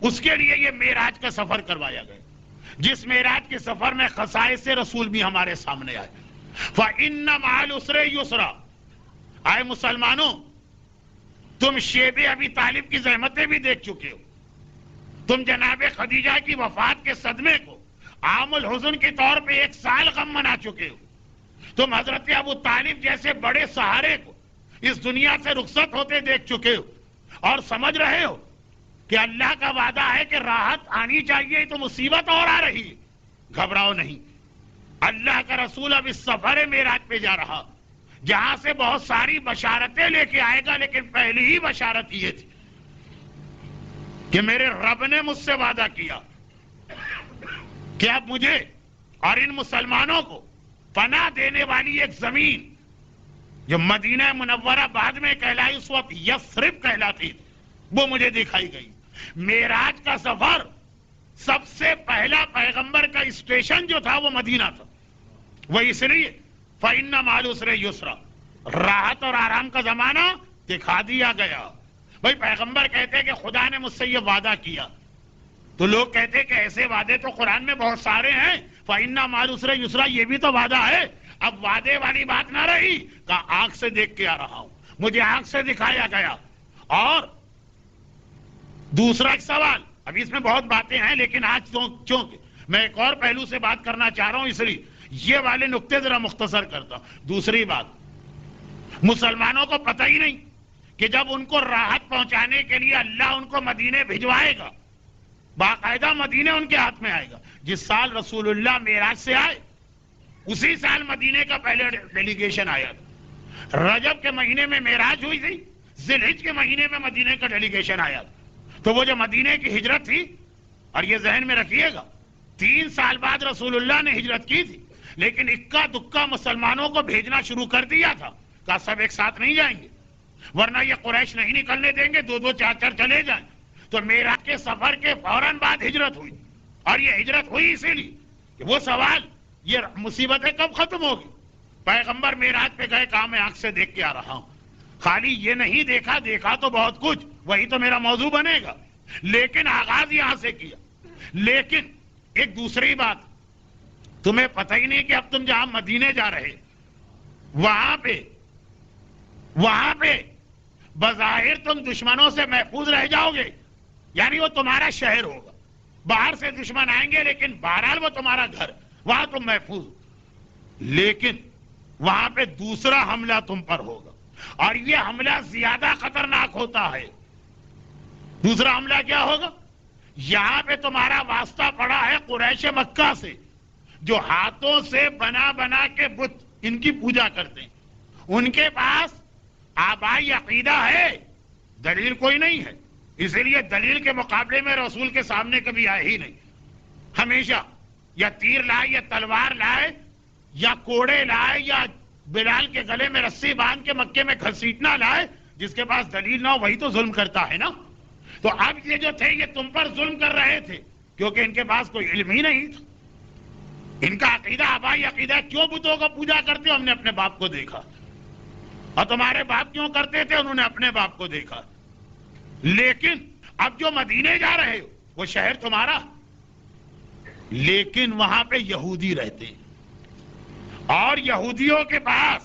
اس کے لیے یہ معراج کا سفر کروایا گیا، جس معراج کے سفر میں خصائص رسول بھی ہمارے سامنے آئے. فَإِنَّ مَعَ الْعُسْرِ يُسْرًا. آئے مسلمانوں، تم شیب ابی طالب کی زحمتیں بھی دیکھ چکے ہو، تم جناب خدیجہ کی وفات کے صدمے کو عام الحزن کے طور پہ 1 سال غم منا چکے ہو، تم حضرت ابو طالب جیسے بڑے سہارے کو اس دنیا سے رخصت ہوتے دیکھ چکے ہو، اور سمجھ رہے ہو کہ اللہ کا وعدہ ہے کہ راحت آنی چاہیے تو مصیبت اور آ رہی ہے. گھبراؤ نہیں، اللہ کا رسول اب اس سفر معراج پہ جا رہا جہاں سے بہت ساری بشارتیں لے کے آئے گا. لیکن پہلی ہی بشارت یہ تھی کہ میرے رب نے مجھ سے وعدہ کیا کہ اب مجھے اور ان مسلمانوں کو پناہ دینے والی ایک زمین جو مدینہ منورہ بعد میں کہلائی، اس وقت یثرب کہلاتی تھی، وہ مجھے دکھائی گئی. معراج کا سفر سب سے پہلا پیغمبر کا اسٹیشن جو تھا وہ مدینہ تھا. وہ اس لیے فَإِنَّ مَعَ الْعُسْرِ يُسْرًا، راحت اور آرام کا زمانہ دکھا دیا گیا. بھائی پیغمبر کہتے کہ خدا نے مجھ سے یہ وعدہ کیا تو لوگ کہتے کہ ایسے وعدے تو قرآن میں بہت سارے ہیں، فَإِنَّ مَعَ الْعُسْرِ يُسْرًا، یہ بھی تو وعدہ ہے. اب وعدے والی بات نہ رہی، کہا آنکھ سے دیکھ کے آ رہا ہوں، مجھے آنکھ سے دکھایا گیا. اور دوسرا ایک سوال، ابھی اس میں بہت باتیں ہیں لیکن آج چونکہ میں ایک اور پہلو سے بات کرنا چاہ رہا ہوں، اس لیے یہ والے نقطے ذرا مختصر کرتا ہوں. دوسری بات، مسلمانوں کو پتہ ہی نہیں کہ جب ان کو راحت پہنچانے کے لیے اللہ ان کو مدینے بھجوائے گا، باقاعدہ مدینے ان کے ہاتھ میں آئے گا. جس سال رسول اللہ معراج سے آئے اسی سال مدینے کا پہلے ڈیلیگیشن آیا تھا. رجب کے مہینے میں معراج ہوئی تھی، ذی الحجہ کے مہینے میں مدینے کا ڈیلیگیشن آیا تھا. تو وہ جو مدینے کی ہجرت تھی، اور یہ ذہن میں رکھیے گا 3 سال بعد رسول اللہ نے ہجرت کی تھی، لیکن اکا دکا مسلمانوں کو بھیجنا شروع کر دیا تھا. کہا سب ایک ساتھ نہیں جائیں گے ورنہ یہ قریش نہیں نکلنے دیں گے، 2-2 4-4 چلے جائیں. تو معراج کے سفر کے فوراً بعد ہجرت ہوئی، اور یہ ہجرت ہوئی اسی لیے کہ وہ سوال یہ مصیبتیں کب ختم ہوگی. پیغمبر معراج پہ گئے، کہا میں آنکھ سے دیکھ کے آ رہا ہوں. خالی یہ نہیں دیکھا، دیکھا تو بہت کچھ، وہی تو میرا موضوع بنے گا، لیکن آغاز یہاں سے کیا. لیکن ایک دوسری بات، تمہیں پتہ ہی نہیں کہ اب تم جہاں مدینے جا رہے وہاں پہ بظاہر تم دشمنوں سے محفوظ رہ جاؤ گے، یعنی وہ تمہارا شہر ہوگا، باہر سے دشمن آئیں گے لیکن بہرحال وہ تمہارا گھر، وہاں تم محفوظ. لیکن وہاں پہ دوسرا حملہ تم پر ہوگا، اور یہ حملہ زیادہ خطرناک ہوتا ہے. دوسرا حملہ کیا ہوگا؟ یہاں پہ تمہارا واسطہ پڑا ہے قریش مکہ سے، جو ہاتھوں سے بنا بنا کے بت ان کی پوجا کرتے ہیں. ان کے پاس آبائی عقیدہ ہے، دلیل کوئی نہیں ہے، اس لیے دلیل کے مقابلے میں رسول کے سامنے کبھی آئے ہی نہیں. ہمیشہ یا تیر لائے یا تلوار لائے یا کوڑے لائے یا بلال کے گلے میں رسی باندھ کے مکے میں گھسیٹنا لائے. جس کے پاس دلیل نہ ہو وہی تو ظلم کرتا ہے نا. تو اب یہ جو تھے یہ تم پر ظلم کر رہے تھے کیونکہ ان کے پاس کوئی علم ہی نہیں تھا. ان کا عقیدہ آبائی عقیدہ، کیوں بتوں کو پوجا کرتے ہو؟ ہم نے اپنے باپ کو دیکھا. اور تمہارے باپ کیوں کرتے تھے؟ انہوں نے اپنے باپ کو دیکھا. لیکن اب جو مدینے جا رہے ہو وہ شہر تمہارا، لیکن وہاں پہ یہودی رہتے ہیں، اور یہودیوں کے پاس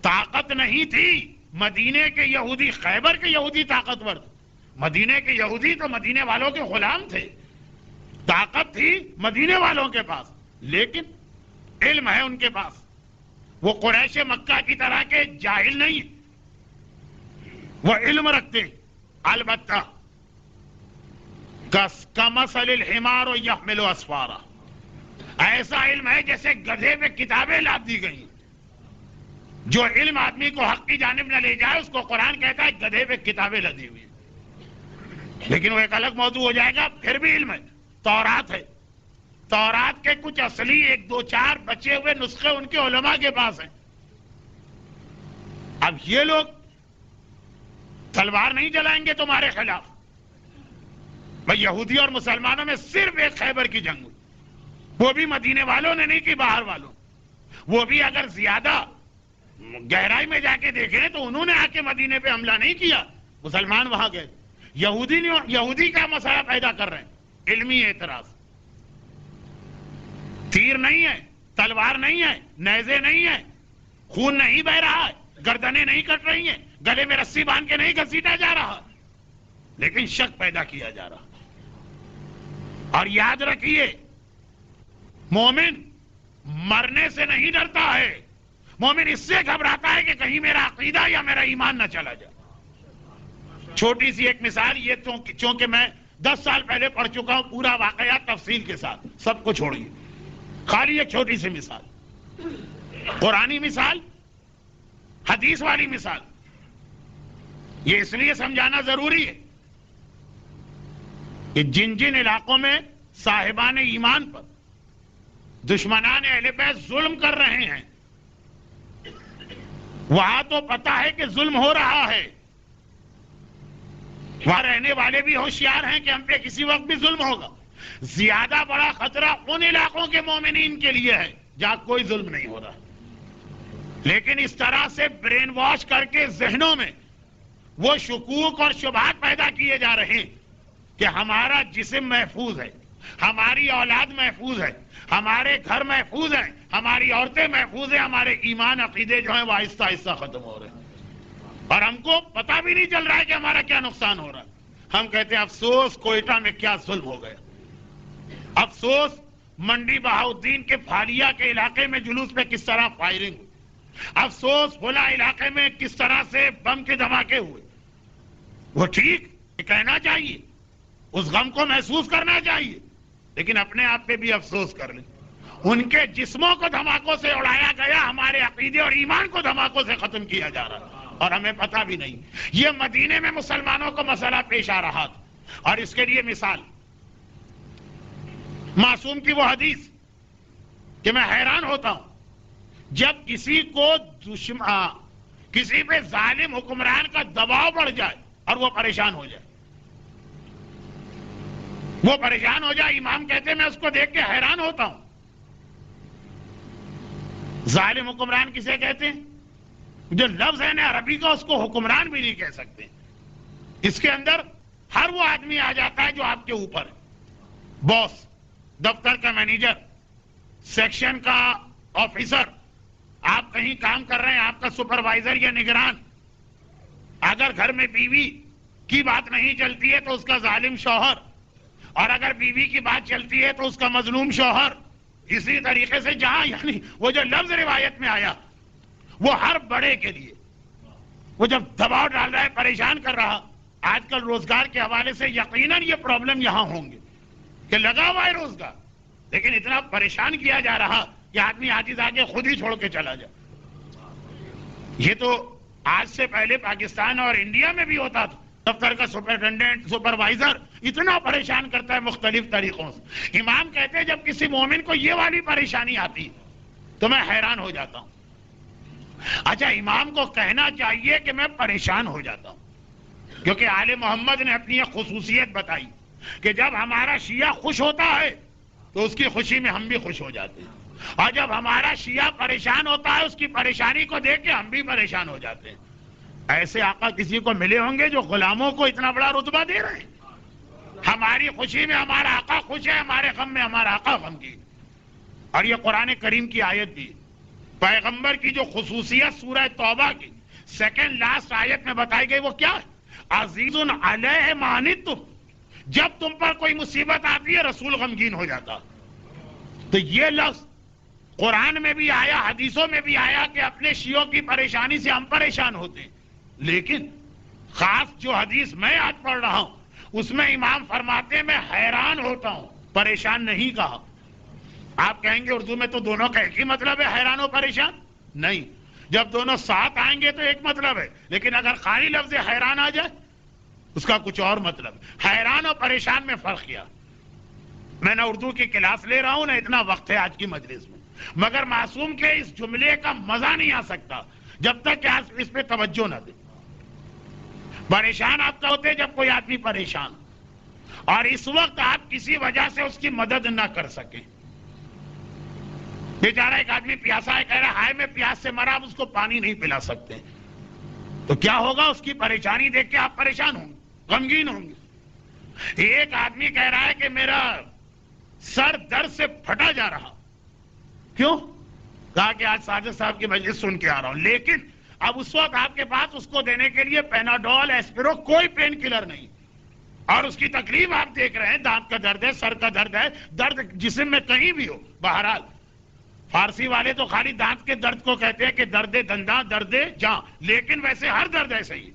طاقت نہیں تھی. مدینے کے یہودی، خیبر کے یہودی طاقتور تھے، مدینے کے یہودی تو مدینے والوں کے غلام تھے. طاقت تھی مدینے والوں کے پاس، لیکن علم ہے ان کے پاس. وہ قریش مکہ کی طرح کے جاہل نہیں، وہ علم رکھتے. البتہ کمثل الحمار یحمل اسفارا، ایسا علم ہے جیسے گدھے پہ کتابیں لاد دی گئی. جو علم آدمی کو حق کی جانب نہ لے جائے اس کو قرآن کہتا ہے گدھے پہ کتابیں لدی ہوئی. لیکن وہ ایک الگ موضوع ہو جائے گا. پھر بھی علم ہے، تورات ہے، تورات کے کچھ اصلی 1-2-4 بچے ہوئے نسخے ان کے علماء کے پاس ہیں. اب یہ لوگ تلوار نہیں جلائیں گے تمہارے خلاف. بھائی یہودی اور مسلمانوں میں صرف ایک خیبر کی جنگ ہوئی، وہ بھی مدینے والوں نے نہیں کی، باہر والوں. وہ بھی اگر زیادہ گہرائی میں جا کے دیکھیں تو انہوں نے آ کے مدینے پہ حملہ نہیں کیا، مسلمان وہاں گئے. یہودی کا مسئلہ پیدا کر رہے ہیں، علمی اعتراض. تیر نہیں ہے، تلوار نہیں ہے، نیزے نہیں ہے، خون نہیں بہ رہا ہے، گردنیں نہیں کٹ رہی ہیں، گلے میں رسی باندھ کے نہیں گھسیٹا جا رہا، لیکن شک پیدا کیا جا رہا. اور یاد رکھیے، مومن مرنے سے نہیں ڈرتا ہے، مومن اس سے گھبراتا ہے کہ کہیں میرا عقیدہ یا میرا ایمان نہ چلا جائے. چھوٹی سی ایک مثال، یہ چونکہ میں 10 سال پہلے پڑھ چکا ہوں پورا واقعہ تفصیل کے ساتھ، سب کو چھوڑیے، خالی ایک چھوٹی سی مثال، قرآنی مثال، حدیث والی مثال. یہ اس لیے سمجھانا ضروری ہے کہ جن جن علاقوں میں صاحبان ایمان پر دشمنان اہل بیت ظلم کر رہے ہیں وہاں تو پتہ ہے کہ ظلم ہو رہا ہے، وہاں رہنے والے بھی ہوشیار ہیں کہ ہم پہ کسی وقت بھی ظلم ہوگا. زیادہ بڑا خطرہ ان علاقوں کے مومنین کے لیے ہے جہاں کوئی ظلم نہیں ہو رہا. لیکن اس طرح سے برین واش کر کے ذہنوں میں وہ شکوک اور شبہات پیدا کیے جا رہے ہیں کہ ہمارا جسم محفوظ ہے، ہماری اولاد محفوظ ہے، ہمارے گھر محفوظ ہیں، ہماری عورتیں محفوظ ہیں، ہمارے ایمان عقیدے جو ہیں وہ آہستہ آہستہ ختم ہو رہے ہیں، اور ہم کو پتہ بھی نہیں چل رہا ہے کہ ہمارا کیا نقصان ہو رہا ہے۔ ہم کہتے ہیں افسوس کوئٹہ میں کیا ظلم ہو گیا، افسوس منڈی بہاؤالدین کے پھالیہ کے علاقے میں جلوس پہ کس طرح فائرنگ ہوئی، افسوس بھولا علاقے میں کس طرح سے بم کے دھماکے ہوئے۔ وہ ٹھیک کہنا چاہیے، اس غم کو محسوس کرنا چاہیے، لیکن اپنے آپ پہ بھی افسوس کر لیں۔ ان کے جسموں کو دھماکوں سے اڑایا گیا، ہمارے عقیدے اور ایمان کو دھماکوں سے ختم کیا جا رہا، اور ہمیں پتہ بھی نہیں۔ یہ مدینے میں مسلمانوں کو مسئلہ پیش آ رہا تھا، اور اس کے لیے مثال معصوم کی وہ حدیث کہ میں حیران ہوتا ہوں جب کسی کو کسی پہ ظالم حکمران کا دباؤ بڑھ جائے اور وہ پریشان ہو جائے، وہ پریشان ہو جائے، امام کہتے ہیں میں اس کو دیکھ کے حیران ہوتا ہوں۔ ظالم حکمران کسے کہتے ہیں؟ جو لفظ ہے نا عربی کا، اس کو حکمران بھی نہیں کہہ سکتے۔ اس کے اندر ہر وہ آدمی آ جاتا ہے جو آپ کے اوپر ہے، باس، دفتر کا مینیجر، سیکشن کا آفیسر، آپ کہیں کام کر رہے ہیں، آپ کا سپروائزر یا نگران۔ اگر گھر میں بیوی کی بات نہیں چلتی ہے تو اس کا ظالم شوہر، اور اگر بیوی کی بات چلتی ہے تو اس کا مظلوم شوہر۔ اسی طریقے سے جہاں یعنی وہ جو لفظ روایت میں آیا وہ ہر بڑے کے لیے، وہ جب دباؤ ڈال رہا ہے، پریشان کر رہا۔ آج کل روزگار کے حوالے سے یقیناً یہ پرابلم یہاں ہوں گے کہ لگا ہوا ہے روزگار، لیکن اتنا پریشان کیا جا رہا کہ آدمی عاجز آگے خود ہی چھوڑ کے چلا جائے۔ یہ تو آج سے پہلے پاکستان اور انڈیا میں بھی ہوتا تھا، دفتر کا سپرنٹینڈنٹ، سپروائزر اتنا پریشان کرتا ہے مختلف طریقوں سے۔ امام کہتے ہیں جب کسی مومن کو یہ والی پریشانی آتی تو میں حیران ہو جاتا ہوں۔ اچھا، امام کو کہنا چاہیے کہ میں پریشان ہو جاتا ہوں، کیونکہ آل محمد نے اپنی ایک خصوصیت بتائی کہ جب ہمارا شیعہ خوش ہوتا ہے تو اس کی خوشی میں ہم بھی خوش ہو جاتے ہیں، اور جب ہمارا شیعہ پریشان ہوتا ہے اس کی پریشانی کو دیکھ کے ہم بھی پریشان ہو جاتے ہیں۔ ایسے آقا کسی کو ملے ہوں گے جو غلاموں کو اتنا بڑا رتبہ دے رہے ہیں؟ ہماری خوشی میں ہمارا آقا خوش ہے، ہمارے غم میں ہمارا آقا غمگین۔ اور یہ قرآن کریم کی آیت بھی، پیغمبر کی جو خصوصیت سورہ توبہ کی سیکنڈ لاسٹ آیت میں بتائی گئی وہ کیا ہے؟ عزیز علیہ ما عنتم، جب تم پر کوئی مصیبت آتی ہے رسول غمگین ہو جاتا۔ تو یہ لفظ قرآن میں بھی آیا، حدیثوں میں بھی آیا کہ اپنے شیعوں کی پریشانی سے ہم پریشان ہوتے ہیں، لیکن خاص جو حدیث میں آج پڑھ رہا ہوں اس میں امام فرماتے ہیں میں حیران ہوتا ہوں، پریشان نہیں کہا۔ آپ کہیں گے اردو میں تو دونوں کا ایک ہی مطلب ہے، حیران و پریشان؟ نہیں، جب دونوں ساتھ آئیں گے تو ایک مطلب ہے، لیکن اگر خالی لفظ حیران آ جائے اس کا کچھ اور مطلب ہے۔ حیران اور پریشان میں فرق کیا؟ میں نہ اردو کی کلاس لے رہا ہوں نہ اتنا وقت ہے آج کی مجلس میں، مگر معصوم کے اس جملے کا مزہ نہیں آ سکتا جب تک کہ آپ اس پہ توجہ نہ دیں۔ پریشان آپ کا ہوتے جب کوئی آدمی پریشان، اور اس وقت آپ کسی وجہ سے اس کی مدد نہ کر سکیں۔ بیچارہ ایک آدمی پیاسا ہے، کہہ رہا ہے ہائے میں پیاس سے مرا، آپ اس کو پانی نہیں پلا سکتے، تو کیا ہوگا؟ اس کی پریشانی دیکھ کے آپ پریشان ہوں گے، غمگین ہوں گے۔ ایک آدمی کہہ رہا ہے کہ میرا سر درد سے پھٹا جا رہا، کیوں؟ کہا کہ آج ساجد صاحب کی مجلس سن کے آ رہا ہوں، لیکن اب اس وقت آپ کے پاس اس کو دینے کے لیے پیناڈول، ایسپرو، کوئی پین کلر نہیں، اور اس کی تکلیف آپ دیکھ رہے ہیں، دانت کا درد ہے، سر کا درد ہے، درد جسم میں کہیں بھی ہو۔ بہرحال فارسی والے تو خالی دانت کے درد کو کہتے ہیں کہ درد دنداں، درد جاں، لیکن ویسے ہر درد ایسا ہی ہے،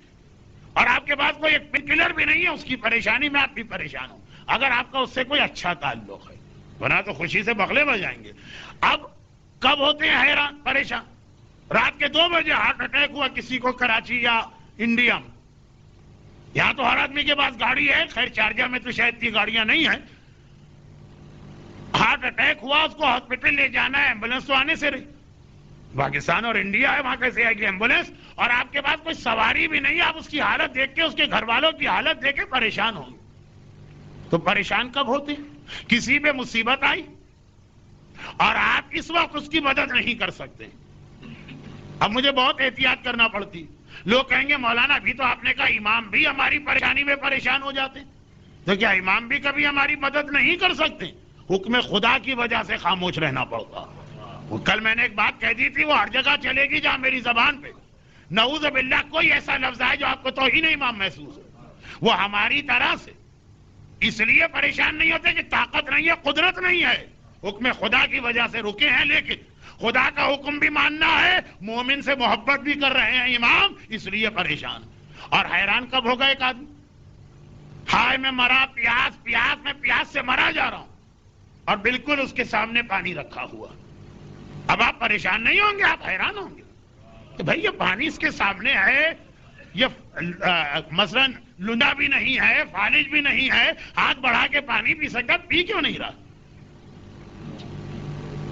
اور آپ کے پاس کوئی ایک پین کلر بھی نہیں ہے، اس کی پریشانی میں آپ بھی پریشان ہوں۔ اگر آپ کا اس سے کوئی اچھا تعلق ہے ورنہ تو خوشی سے بغلے بجائیں گے۔ اب کب ہوتے ہیں حیران پریشان؟ رات کے 2 بجے ہارٹ اٹیک ہوا کسی کو کراچی یا انڈیا میں۔ یہاں تو ہر آدمی کے پاس گاڑی ہے، خیر شارجہ میں تو شاید اتنی گاڑیاں نہیں ہیں۔ ہارٹ اٹیک ہوا، اس کو ہاسپٹل لے جانا ہے، ایمبولینس تو آنے سے رہی۔ پاکستان اور انڈیا ہے، وہاں کیسے آئے گی ایمبولینس؟ اور آپ کے پاس کوئی سواری بھی نہیں، آپ اس کی حالت دیکھ کے، اس کے گھر والوں کی حالت دیکھ کے پریشان ہوں گے۔ تو پریشان کب ہوتے؟ کسی پہ مصیبت آئی اور آپ اس وقت اس کی مدد نہیں کر سکتے۔ اب مجھے بہت احتیاط کرنا پڑتی۔ لوگ کہیں گے مولانا ابھی تو آپ نے کہا امام بھی ہماری پریشانی میں پریشان ہو جاتے، تو کیا امام بھی کبھی ہماری مدد نہیں کر سکتے؟ حکم خدا کی وجہ سے خاموش رہنا پڑتا. کل میں نے ایک بات کہہ دی تھی، وہ ہر جگہ چلے گی جہاں میری زبان پہ نعوذ باللہ کوئی ایسا لفظ آئے جو آپ کو توہین امام محسوس ہو. وہ ہماری طرح سے اس لیے پریشان نہیں ہوتے کہ طاقت نہیں ہے، قدرت نہیں ہے، حکم خدا کی وجہ سے رکے ہیں. لیکن خدا کا حکم بھی ماننا ہے، مومن سے محبت بھی کر رہے ہیں امام، اس لیے پریشان. اور حیران کب ہوگا ایک آدمی، ہائے میں مرا پیاس سے مرا جا رہا ہوں، اور بالکل اس کے سامنے پانی رکھا ہوا. اب آپ پریشان نہیں ہوں گے، آپ حیران ہوں گے کہ بھئی یہ پانی اس کے سامنے ہے، یہ مثلا لندا بھی نہیں ہے، فالج بھی نہیں ہے، ہاتھ بڑھا کے پانی پی سکتا، پی کیوں نہیں رہا؟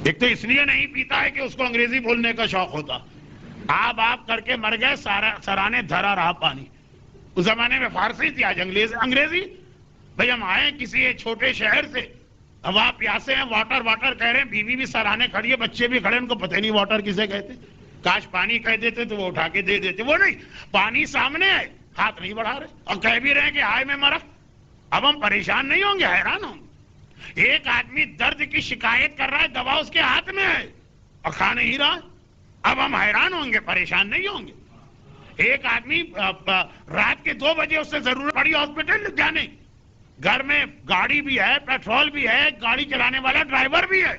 ایک تو اس لیے نہیں پیتا ہے کہ اس کو انگریزی بولنے کا شوق ہوتا. آپ کر کے مر گئے، سرانے دھرا رہا پانی. اس زمانے میں فارسی تھی، آج انگریزی. بھئی ہم آئے کسی چھوٹے شہر سے، اب آپ پیاسے ہیں، واٹر کہہ رہے ہیں، بیوی بھی سرانے کھڑی ہے، بچے بھی کھڑے ہیں، ان کو پتہ نہیں واٹر کسے کہتے. کاش پانی کہہ دیتے تو وہ اٹھا کے دے دیتے. وہ نہیں، پانی سامنے ہے، ہاتھ نہیں بڑھا رہے، اور کہہ بھی رہے ہیں کہ ہائے میں مرا. اب ہم پریشان نہیں ہوں گے، حیران ہوں گے. ایک آدمی درد کی شکایت کر رہا ہے، دوا اس کے ہاتھ میں ہے اور کھا نہیں رہا. اب ہم حیران ہوں گے، پریشان نہیں ہوں گے. ایک آدمی رات کے 2 بجے اس سے ضرورت پڑی ہاسپٹل جانے، گھر میں گاڑی بھی ہے، پیٹرول بھی ہے، گاڑی چلانے والا ڈرائیور بھی ہے،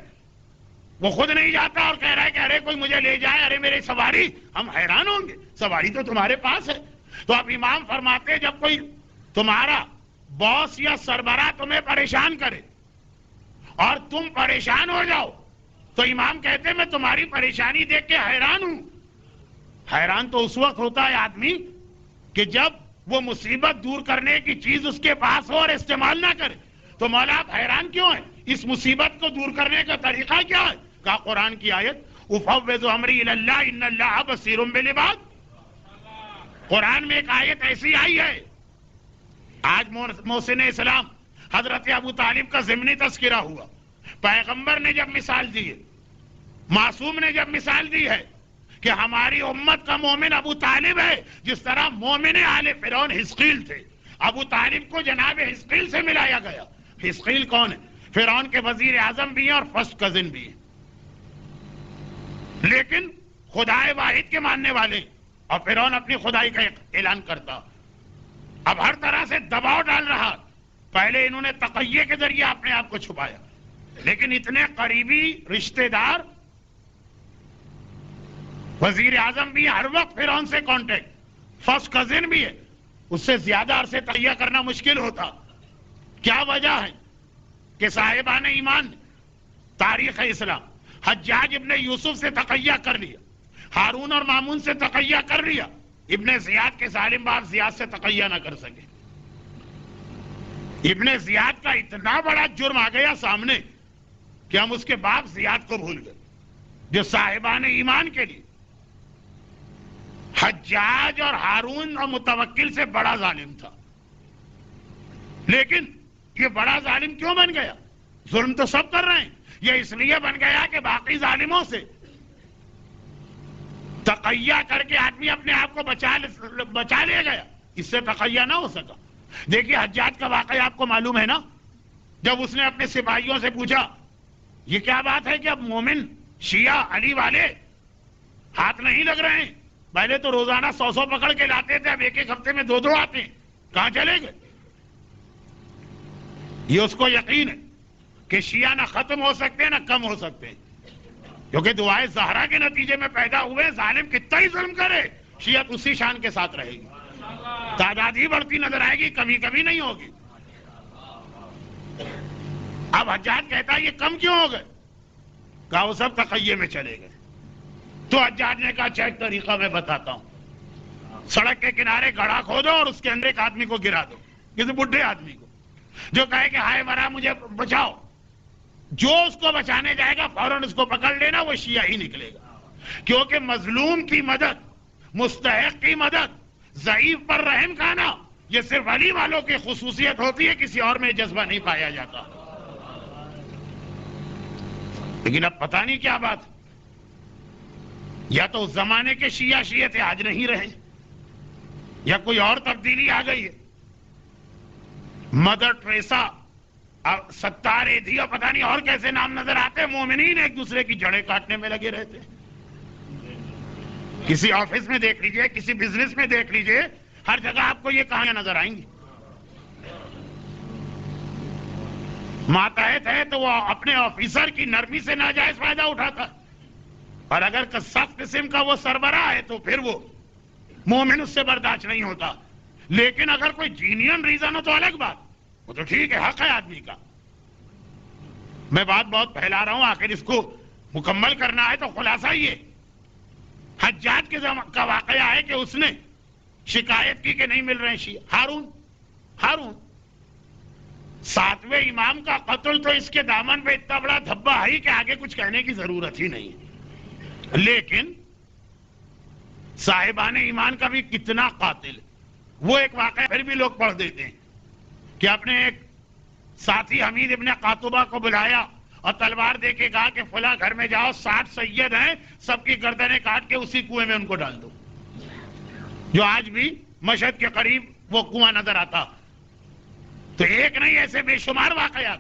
وہ خود نہیں جاتا اور کہہ رہا ہے کہ ارے کوئی مجھے لے جائے، ارے میری سواری. ہم حیران ہوں گے، سواری تو تمہارے پاس ہے. تو اب امام فرماتے جب کوئی تمہارا باس یا سربراہ تمہیں پریشان کرے اور تم پریشان ہو جاؤ، تو امام کہتے میں تمہاری پریشانی دیکھ کے حیران ہوں. حیران تو اس وقت ہوتا ہے آدمی کہ جب وہ مصیبت دور کرنے کی چیز اس کے پاس ہو اور استعمال نہ کرے. تو مولا آپ حیران کیوں ہیں؟ اس مصیبت کو دور کرنے کا طریقہ کیا ہے؟ کہا قرآن کی آیت افوض امری الی اللہ ان اللہ بصیر بالعباد. قرآن میں ایک آیت ایسی آئی ہے. آج محسن اسلام حضرت ابو طالب کا ضمنی تذکرہ ہوا. پیغمبر نے جب مثال دی ہے، معصوم نے جب مثال دی ہے کہ ہماری امت کا مومن ابو طالب ہے، جس طرح مومن آل فرعون حزقیل تھے. ابو طالب کو جناب حزقیل سے ملایا گیا. حزقیل کون ہے؟ فرعون کے وزیر اعظم بھی ہیں اور فرسٹ کزن بھی ہیں، لیکن خدائے واحد کے ماننے والے، اور فرعون اپنی خدائی کا اعلان کرتا. اب ہر طرح سے دباؤ ڈال رہا. پہلے انہوں نے تقیے کے ذریعے اپنے آپ کو چھپایا، لیکن اتنے قریبی رشتہ دار، وزیر اعظم بھی ہر وقت فرعون سے کانٹیکٹ، فرسٹ کزن بھی ہے، اس سے زیادہ عرصے تقیہ کرنا مشکل ہوتا. کیا وجہ ہے کہ صاحبان ایمان تاریخ اسلام حجاج ابن یوسف سے تقیہ کر لیا، ہارون اور مامون سے تقیہ کر لیا، ابن زیاد کے ظالم باپ زیاد سے تقیہ نہ کر سکے. ابن زیاد کا اتنا بڑا جرم آ گیا سامنے کہ ہم اس کے باپ زیاد کو بھول گئے، جو صاحبان ایمان کے لیے حجاج اور ہارون اور متوکل سے بڑا ظالم تھا. لیکن یہ بڑا ظالم کیوں بن گیا؟ ظلم تو سب کر رہے ہیں، یہ اس لیے بن گیا کہ باقی ظالموں سے تقیہ کر کے آدمی اپنے آپ کو بچا لے گیا، اس سے تقیہ نہ ہو سکا. دیکھیے حجاج کا واقعہ آپ کو معلوم ہے نا، جب اس نے اپنے سپاہیوں سے پوچھا یہ کیا بات ہے کہ اب مومن شیعہ علی والے ہاتھ نہیں لگ رہے ہیں، پہلے تو روزانہ 100 پکڑ کے لاتے تھے، اب ایک ہفتے میں 2 آتے ہیں، کہاں چلے گئے؟ یہ اس کو یقین ہے کہ شیعہ نہ ختم ہو سکتے نہ کم ہو سکتے، کیونکہ دعائے زہرا کے نتیجے میں پیدا ہوئے. ظالم کتنا ہی ظلم کرے، شیعت اسی شان کے ساتھ رہے گی، تعداد ہی بڑھتی نظر آئے گی، کمی نہیں ہوگی. اب حجاج کہتا ہے یہ کم کیوں ہو گئے؟ کہا وہ سب تقیے میں چلے گئے. تو حجاج نے کہا اچھا ایک طریقہ میں بتاتا ہوں، سڑک کے کنارے گڑھا کھودو اور اس کے اندر ایک آدمی کو گرا دو، کسی بڈھے آدمی کو، جو کہے کہ ہائے مرا مجھے بچاؤ. جو اس کو بچانے جائے گا فوراً اس کو پکڑ لینا، وہ شیعہ ہی نکلے گا. کیونکہ مظلوم کی مدد، مستحق کی مدد، ضعیف پر رحم کھانا، یہ صرف علی والوں کی خصوصیت ہوتی ہے، کسی اور میں جذبہ نہیں پایا جاتا. لیکن اب پتہ نہیں کیا بات، یا تو اس زمانے کے شیعہ تھے آج نہیں رہے، یا کوئی اور تبدیلی آ گئی ہے. مدر ٹریسا، ستار ایدھی اور پتہ نہیں اور کیسے نام نظر آتے، مومنین ایک دوسرے کی جڑیں کاٹنے میں لگے رہتے. کسی آفس میں دیکھ لیجئے، کسی بزنس میں دیکھ لیجئے، ہر جگہ آپ کو یہ کہانیاں نظر آئیں گی. ماتحت ہے تو وہ اپنے آفیسر کی نرمی سے ناجائز فائدہ اٹھاتا، اور اگر سخت قسم کا وہ سربراہ ہے تو پھر وہ مومن اس سے برداشت نہیں ہوتا. لیکن اگر کوئی جینین ریزن ہو تو الگ بات، وہ تو ٹھیک ہے، حق ہے آدمی کا. میں بات بہت پھیلا رہا ہوں، آخر اس کو مکمل کرنا ہے تو خلاصہ یہ حجاج کا واقعہ ہے کہ اس نے شکایت کی کہ نہیں مل رہے شیعہ. ہارون 7ویں امام کا قتل تو اس کے دامن پہ اتنا بڑا دھبا ہے کہ آگے کچھ کہنے کی ضرورت ہی نہیں. لیکن صاحبان ایمان کا بھی کتنا قاتل. وہ ایک واقعہ پھر بھی لوگ پڑھ دیتے ہیں کہ اپنے ایک ساتھی حمید ابن قاتبہ کو بلایا اور تلوار دے کے کہا کہ فلاں گھر میں جاؤ، 60 سید ہیں، سب کی گردنیں کاٹ کے اسی کنویں میں ان کو ڈال دو، جو آج بھی مشہد کے قریب وہ کنواں نظر آتا. تو ایک نہیں، ایسے بے شمار واقعات،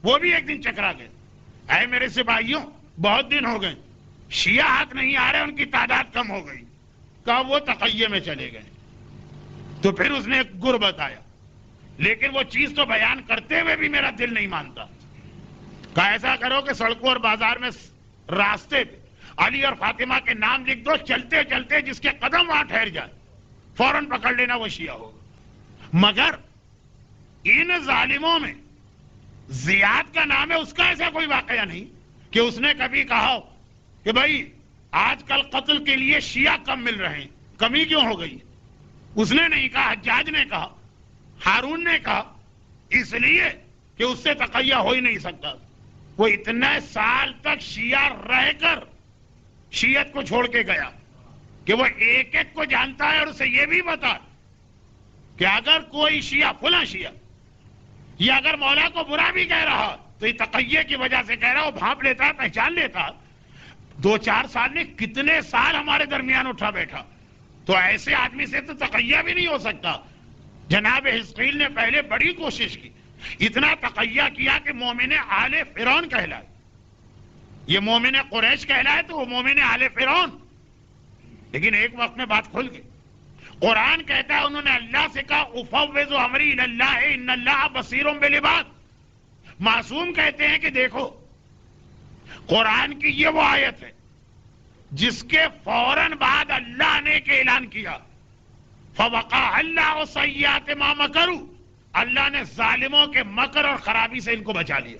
وہ بھی ایک دن چکرا گئے. اے میرے سپاہیوں، بہت دن ہو گئے، شیعہ ہاتھ نہیں آ رہے، ان کی تعداد کم ہو گئی. کہا وہ تقیہ میں چلے گئے. تو پھر اس نے ایک گر بتایا، لیکن وہ چیز تو بیان کرتے ہوئے بھی میرا دل نہیں مانتا. کہا ایسا کرو کہ سڑکوں اور بازار میں راستے پہ علی اور فاطمہ کے نام لکھ دو، چلتے چلتے جس کے قدم وہاں ٹھہر جائے فوراً پکڑ لینا، وہ شیعہ ہوگا. مگر ان ظالموں میں زیاد کا نام ہے، اس کا ایسا کوئی واقعہ نہیں کہ اس نے کبھی کہا کہ بھائی آج کل قتل کے لیے شیعہ کم مل رہے ہیں، کمی کیوں ہو گئی. اس نے نہیں کہا، حجاج نے کہا، ہارون نے کہا، اس لیے کہ اس سے تقیہ ہو ہی نہیں سکتا. وہ اتنے سال تک شیعہ رہ کر شیعت کو چھوڑ کے گیا کہ وہ ایک ایک کو جانتا ہے، اور اسے یہ بھی بتا کہ اگر کوئی شیعہ، فلاں شیعہ، یہ اگر مولا کو برا بھی کہہ رہا تو یہ تقیہ کی وجہ سے کہہ رہا، وہ بھانپ لیتا ہے، پہچان لیتا. 2-4 سال نے کتنے سال ہمارے درمیان اٹھا بیٹھا. تو ایسے آدمی سے تو تقیہ بھی نہیں ہو سکتا. جناب حزقیل نے پہلے بڑی کوشش کی، اتنا تقیہ کیا کہ مومن آل فرعون کہلائے. یہ مومن قریش کہلائے تو وہ مومن آل فرعون. لیکن ایک وقت میں بات کھل گئی. قرآن کہتا ہے انہوں نے اللہ سے کہا افوض امری الی اللہ ان اللہ بصیر بالعباد. معصوم کہتے ہیں کہ دیکھو قرآن کی یہ وہ آیت ہے جس کے فوراً بعد اللہ نے ایک اعلان کیا، فوقع اللہ سیئات ما مکروا، اللہ نے ظالموں کے مکر اور خرابی سے ان کو بچا لیا.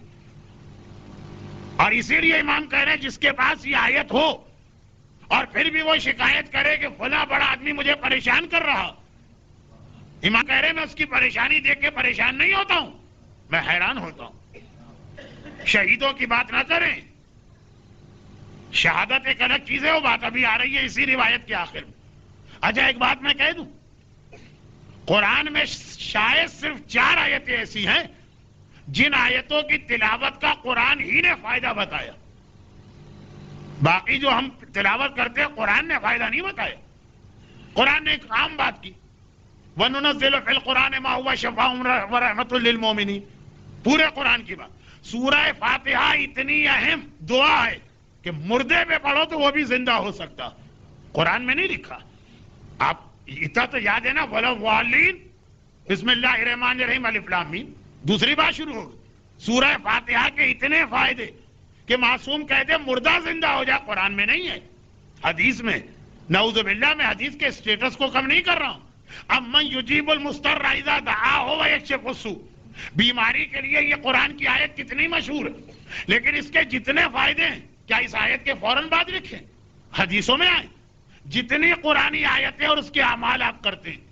اور اسی لیے امام کہہ رہے ہیں جس کے پاس یہ آیت ہو اور پھر بھی وہ شکایت کرے کہ فلاں بڑا آدمی مجھے پریشان کر رہا، امام کہہ رہے ہیں میں اس کی پریشانی دیکھ کے پریشان نہیں ہوتا ہوں، میں حیران ہوتا ہوں. شہیدوں کی بات نہ کریں، شہادت ایک الگ چیز ہے، وہ بات ابھی آ رہی ہے اسی روایت کے آخر میں. اچھا ایک بات میں کہہ دوں، قرآن میں شاید صرف 4 آیتیں ایسی ہیں جن آیتوں کی تلاوت کا قرآن ہی نے فائدہ بتایا. باقی جو ہم تلاوت کرتے ہیں قرآن نے فائدہ نہیں بتایا. قرآن نے ایک عام بات کی، وَنُنَزِّلُ فِي الْقُرْآنِ مَا هُوَ شِفَاءٌ وَرَحْمَةٌ لِّلْمُؤْمِنِينَ. پورے قرآن کی بات. سورہ فاتحہ اتنی اہم دعا ہے کہ مردے پہ پڑھو تو وہ بھی زندہ ہو سکتا. قرآن میں نہیں لکھا. آپ اتنا تو یاد ہے نا، وَلَا الضَّالِّينَ بسم اللہ الرحمن الرحیم الف لام میم. دوسری بات شروع ہوگی. سورہ فاتحہ کے اتنے فائدے کہ معصوم کہتے مردہ زندہ ہو جائے، قرآن میں نہیں ہے، حدیث میں. نعوذ باللہ، میں حدیث کے سٹیٹس کو کم نہیں کر رہا ہوں. امن یجیب المضطر اذا دعاہ ویکشف السوء، بیماری کے لیے یہ قرآن کی آیت کتنی مشہور ہے، لیکن اس کے جتنے فائدے ہیں کیا اس آیت کے فوراً بعد لکھیں؟ حدیثوں میں آئیں. جتنی قرآنی آیتیں اور اس کے اعمال آپ کرتے ہیں.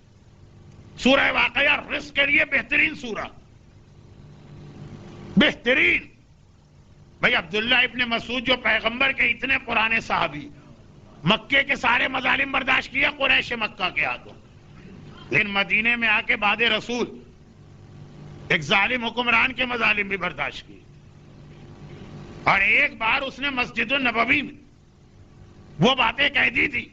سورہ واقعہ رزق کے لیے بہترین سورہ، بہترین. بھئی عبداللہ ابن مسعود جو پیغمبر کے اتنے پرانے صحابی، مکے کے سارے مظالم برداشت کیا قریش مکہ کے ہاتھوں، لیکن مدینے میں آ کے بعد رسول ایک ظالم حکمران کے مظالم بھی برداشت کیے. اور ایک بار اس نے مسجد النبوی میں وہ باتیں کہہ دی تھی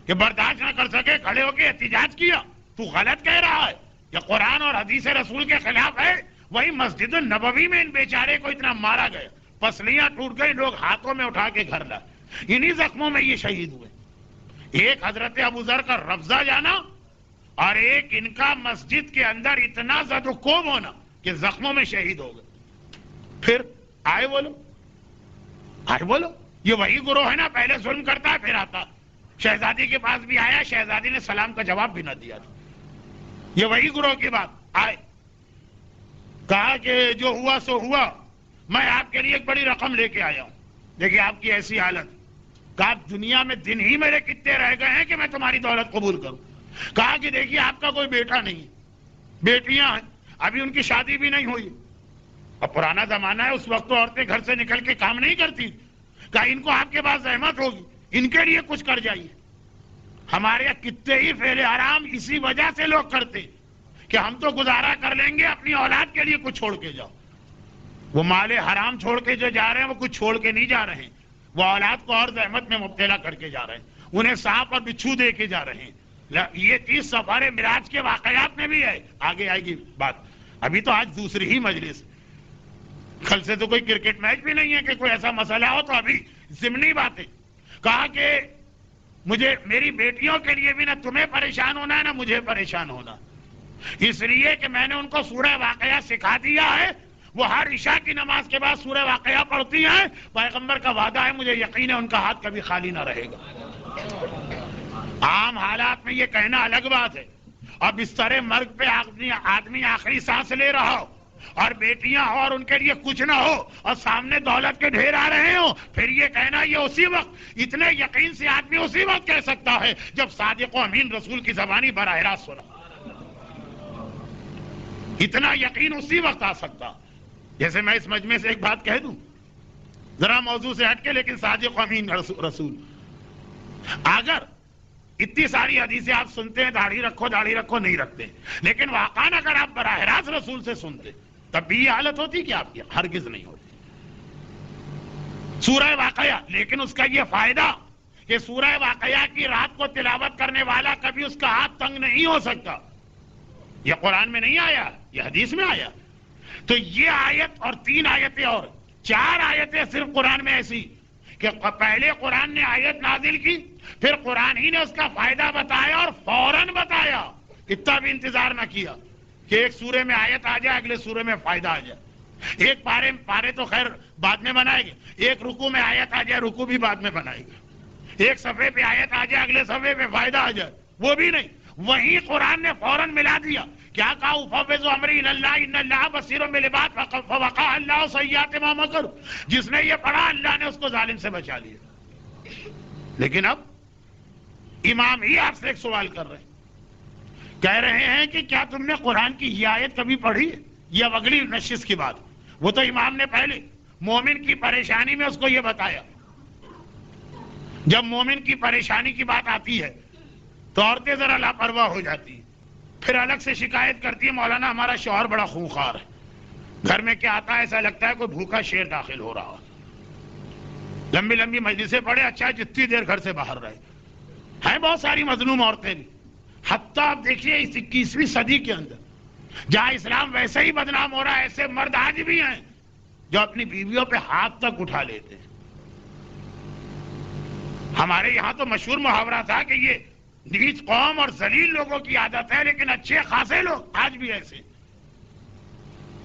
کہ برداشت نہ کر سکے، کھڑے ہو کے احتجاج کیا، تو غلط کہہ رہا ہے، یہ قرآن اور حدیث رسول کے خلاف ہے. وہی مسجد النبوی میں ان بیچارے کو اتنا مارا گیا, پسلیاں ٹوٹ گئی, لوگ ہاتھوں میں اٹھا کے گھر لائے, انہی زخموں میں یہ شہید ہوئے. ایک حضرت ابوذر کا رفضہ جانا اور ایک ان کا مسجد کے اندر اتنا زد و کوب ہونا کہ زخموں میں شہید ہو گئے. پھر آئے بولو یہ وہی گروہ ہے نا, پہلے ظلم کرتا ہے پھر آتا. شہزادی کے پاس بھی آیا, شہزادی نے سلام کا جواب بھی نہ دیا. یہ وہی گروہ کی بات. آئے کہا کہ جو ہوا سو ہوا, میں آپ کے لیے ایک بڑی رقم لے کے آیا ہوں. دیکھیے آپ کی ایسی حالت. کہا دنیا میں دن ہی میرے کتنے رہ گئے ہیں کہ میں تمہاری دولت قبول کروں. کہا کہ دیکھیے آپ کا کوئی بیٹا نہیں, بیٹیاں ہیں, ابھی ان کی شادی بھی نہیں ہوئی. اب پرانا زمانہ ہے, اس وقت تو عورتیں گھر سے نکل کے کام نہیں کرتی. کہا ان کو آپ کے پاس زحمت ہوگی, ان کے لیے کچھ کر جائیے. ہمارے یہاں کتنے ہی فعل حرام اسی وجہ سے لوگ کرتے کہ ہم تو گزارا کر لیں گے, اپنی اولاد کے لیے کچھ چھوڑ کے جاؤ. وہ مال حرام چھوڑ کے جو جا رہے ہیں وہ کچھ چھوڑ کے نہیں جا رہے ہیں, وہ اولاد کو اور زحمت میں مبتلا کر کے جا رہے ہیں, انہیں سانپ اور بچھو دے کے جا رہے ہیں. یہ چیز سفر معراج کے واقعات میں بھی ہے, آگے آئے گی بات. ابھی تو آج دوسری ہی مجلس, کل سے تو کوئی کرکٹ میچ بھی نہیں ہے کہ کوئی ایسا مسئلہ ہو, تو ابھی ضمنی باتیں. کہا کہ مجھے میری بیٹیوں کے لیے بھی نہ تمہیں پریشان ہونا ہے نہ مجھے پریشان ہونا, اس لیے کہ میں نے ان کو سورہ واقعہ سکھا دیا ہے. وہ ہر عشاء کی نماز کے بعد سورہ واقعہ پڑھتی ہیں. پیغمبر کا وعدہ ہے, مجھے یقین ہے ان کا ہاتھ کبھی خالی نہ رہے گا. عام حالات میں یہ کہنا الگ بات ہے. اب اس طرح مرگ پہ آدمی آخری سانس لے رہا ہو اور بیٹیاں ہو اور ان کے لیے کچھ نہ ہو اور سامنے دولت کے ڈھیر آ رہے ہوں, پھر یہ کہنا یہ اسی وقت, اتنے یقین سے آدمی اسی وقت کہہ سکتا ہے جب صادق و امین رسول کی زبانی براہ راست سنا. اتنا یقین اسی وقت آ سکتا. جیسے میں اس مجمع سے ایک بات کہہ دوں, ذرا موضوع سے ہٹ کے, لیکن صادق و امین رسول, اگر اتنی ساری حدیثیں آپ سنتے ہیں داڑھی رکھو نہیں رکھتے, لیکن واقعاً اگر آپ براہ راست رسول سے سنتے تب بھی یہ حالت ہوتی کہ آپ کی, ہرگز نہیں ہوتی. سورہ واقعہ, لیکن اس کا یہ فائدہ کہ سورہ واقعہ کی رات کو تلاوت کرنے والا کبھی اس کا ہاتھ تنگ نہیں ہو سکتا. یہ قرآن میں نہیں آیا, یہ حدیث میں آیا. تو یہ آیت اور 3 آیتیں اور 4 آیتیں صرف قرآن میں ایسی کہ پہلے قرآن نے آیت نازل کی, پھر قرآن ہی نے اس کا فائدہ بتایا اور فوراً بتایا. اتنا بھی انتظار نہ کیا کہ ایک سورے میں آیت آ جائے اگلے سورے میں فائدہ آ جائے. ایک پارے تو خیر بعد میں بنائے گے, ایک رکوع میں آیت آ جائے رکوع بھی بعد میں بنائے گے, ایک صفحے پہ آیت آ جائے اگلے صفحے پہ فائدہ آ جائے, وہ بھی نہیں. وہیں قرآن نے فوراً ملا دیا. کیا کہا, افوض امری الی اللہ ان اللہ بصیر بالعباد فوقع اللہ سیئات ما مکروا. جس نے یہ پڑھا اللہ نے اس کو ظالم سے بچا لیا. لیکن اب امام ہی آپ سے ایک سوال کر رہے ہیں, کہہ رہے ہیں کہ کیا تم نے قرآن کی یہ آیت کبھی پڑھی ہے؟ یہ اب اگلی نشست کی بات. وہ تو امام نے پہلے مومن کی پریشانی میں اس کو یہ بتایا. جب مومن کی پریشانی کی بات آتی ہے تو عورتیں ذرا لاپرواہ ہو جاتی ہیں, پھر الگ سے شکایت کرتی ہے مولانا ہمارا شوہر بڑا خونخوار ہے, گھر میں کیا آتا ہے ایسا لگتا ہے کوئی بھوکا شیر داخل ہو رہا. لمبی لمبی مجلسیں پڑھے, اچھا جتنی دیر گھر سے باہر رہے. ہیں بہت ساری مظلوم عورتیں بھی. حتیٰ آپ دیکھیے اس 21ویں صدی کے اندر جہاں اسلام ویسے ہی بدنام ہو رہا ہے, ایسے مرد آج بھی ہیں جو اپنی بیویوں پہ ہاتھ تک اٹھا لیتے ہیں. ہمارے یہاں تو مشہور محاورہ تھا کہ یہ نیچ قوم اور ذلیل لوگوں کی عادت ہے, لیکن اچھے خاصے لوگ آج بھی ایسے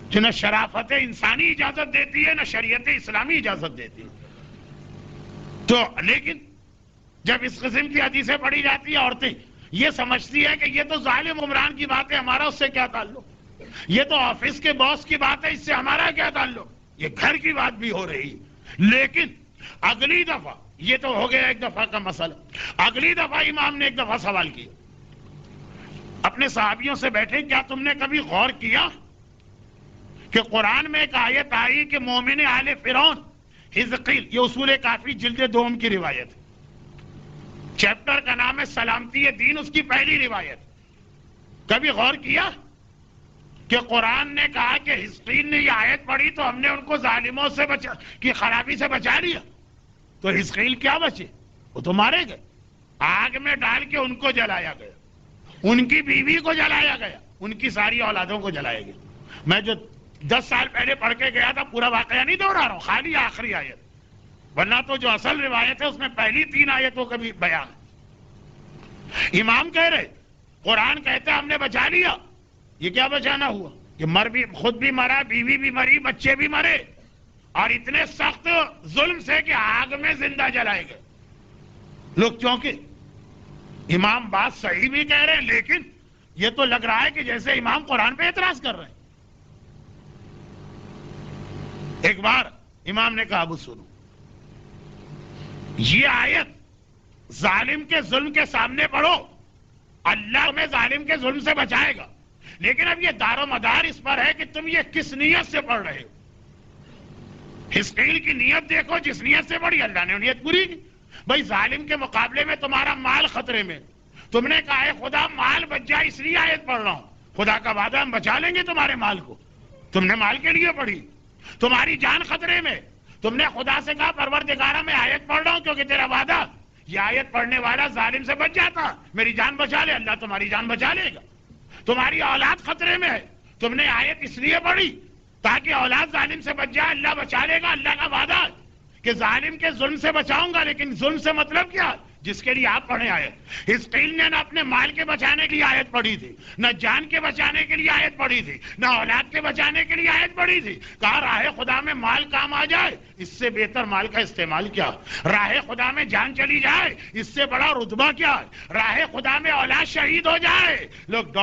جو نہ شرافت انسانی اجازت دیتی ہے نہ شریعت اسلامی اجازت دیتی ہے. تو لیکن جب اس قسم کی حدیثیں پڑھی جاتی ہیں عورتیں یہ سمجھتی ہے کہ یہ تو ظالم عمران کی بات ہے, ہمارا اس سے کیا تعلق, یہ تو آفس کے باس کی بات ہے, اس سے ہمارا کیا تعلق, یہ گھر کی بات بھی ہو رہی. لیکن اگلی دفعہ, یہ تو ہو گیا ایک دفعہ کا مسئلہ, اگلی دفعہ امام نے ایک دفعہ سوال کیا اپنے صحابیوں سے, بیٹھے کیا تم نے کبھی غور کیا کہ قرآن میں ایک آیت آئی کہ مومن آل فرعون حزقیل, یہ اصول کافی جلد 2 کی روایت ہے, چیپٹر کا نام ہے سلامتی دین, اس کی پہلی روایت. کبھی غور کیا کہ قرآن نے کہا کہ حزقیل نے یہ آیت پڑھی تو ہم نے ان کو ظالموں سے کی خرابی سے بچا لیا, تو حزقیل کیا بچے, وہ تو مارے گئے, آگ میں ڈال کے ان کو جلایا گیا, ان کی بیوی کو جلایا گیا, ان کی ساری اولادوں کو جلائے گا. میں جو 10 سال پہلے پڑھ کے گیا تھا پورا واقعہ نہیں دوہرا رہا ہوں، خالی آخری آیت، ورنہ تو جو اصل روایت ہے اس میں پہلی 3 آیتوں کا بھی بیان ہے. امام کہہ رہے قرآن کہتا ہے ہم نے بچا لیا. یہ کیا بچانا ہوا کہ خود بھی مرا، بیوی بھی مری، بچے بھی مرے، اور اتنے سخت ظلم سے کہ آگ میں زندہ جلائے گئے لوگ. چونکہ امام بات صحیح بھی کہہ رہے ہیں، لیکن یہ تو لگ رہا ہے کہ جیسے امام قرآن پہ اعتراض کر رہے ہیں. ایک بار امام نے کہا ابو سنو، یہ آیت ظالم کے ظلم کے سامنے پڑھو، اللہ میں ظالم کے ظلم سے بچائے گا، لیکن اب یہ دار و مدار اس پر ہے کہ تم یہ کس نیت سے پڑھ رہے ہو. حزقیل کی نیت دیکھو، جس نیت سے پڑھی اللہ نے نیت پوری کی. بھائی ظالم کے مقابلے میں تمہارا مال خطرے میں، تم نے کہا ہے خدا مال بچ جائے اس لیے آیت پڑھ رہا ہوں. خدا کا وعدہ ہم بچا لیں گے تمہارے مال کو، تم نے مال کے لیے پڑھی. تمہاری جان خطرے میں، تم نے خدا سے کہا پروردگارا میں آیت پڑھ رہا ہوں کیونکہ تیرا وعدہ یہ آیت پڑھنے والا ظالم سے بچ جاتا، میری جان بچا لے. اللہ تمہاری جان بچا لے گا. تمہاری اولاد خطرے میں ہے، تم نے آیت اس لیے پڑھی تاکہ اولاد ظالم سے بچ جائے، اللہ بچا لے گا. اللہ کا وعدہ ہے کہ ظالم کے ظلم سے بچاؤں گا، لیکن ظلم سے مطلب کیا؟ جس کے لیے آپ پڑھیں آیت. حزقیل نے نہ اپنے مال کے بچانے کے لیے آیت پڑھی تھی، نہ جان کے بچانے کے لیے آیت پڑھی تھی، نہ اولاد کے بچانے کے لیے آیت پڑھی تھی. کہا راہ خدا میں مال کام آ جائے، اس سے بہتر مال کا استعمال کیا؟ راہ خدا میں جان چلی جائے، اس سے بڑا رتبہ کیا ہے؟ راہ خدا میں اولاد شہید ہو جائے، لوگ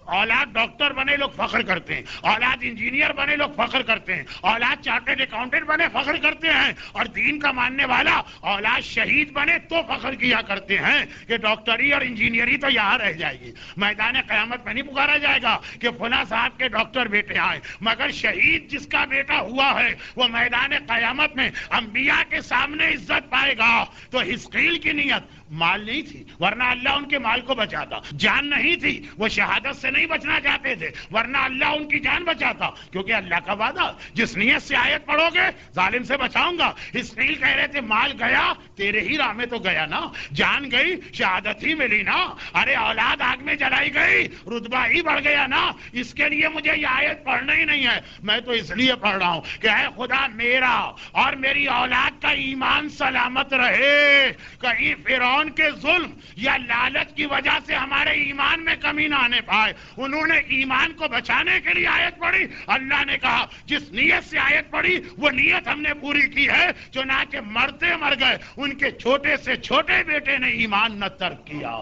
اولاد ڈاکٹر بنے لوگ فخر کرتے ہیں، اولاد انجینئر بنے لوگ فخر کرتے ہیں، اولاد چارٹرڈ اکاؤنٹنٹ بنے فخر کرتے ہیں، اور دین کا ماننے والا اولاد شہید بنے تو فخر کیا کرتے ہیں کہ ڈاکٹری اور انجینئری تو یہاں رہ جائے گی. میدان قیامت میں نہیں پکارا جائے گا کہ فلاں صاحب کے ڈاکٹر بیٹے آئے، مگر شہید جس کا بیٹا ہوا ہے وہ میدان قیامت میں انبیاء کے سامنے عزت پائے گا. تو حزقیل کی نیت مال نہیں تھی ورنہ اللہ ان کے مال کو بچاتا، جان نہیں تھی وہ شہادت سے نہیں بچنا چاہتے تھے ورنہ اللہ ان کی جان بچاتا، کیونکہ اللہ کا وعدہ جس نیت سے آیت پڑھو گے ظالم سے بچاؤں گا. حزقیل کہہ رہے تھے مال گیا تیرے ہی راہ میں تو گیا نا، جان گئی شہادت ہی ملی نا، ارے اولاد آگ میں جلائی گئی رتبہ ہی بڑھ گیا نا. اس کے لیے مجھے یہ آیت پڑھنا ہی نہیں ہے، میں تو اس لیے پڑھ رہا ہوں کہ اے خدا میرا اور میری اولاد کا ایمان سلامت رہے، کہیں فرعون کے ظلم یا لالچ کی وجہ سے ہمارے ایمان میں کمی نہ آنے پائے. انہوں نے ایمان کو بچانے کے لیے آیت پڑھی، اللہ نے کہا جس نیت سے آیت پڑھی وہ نیت ہم نے پوری کی ہے. چنانچہ مرتے مر گئے، ان کے چھوٹے سے چھوٹے بیٹے نے ایمان نہ ترک کیا.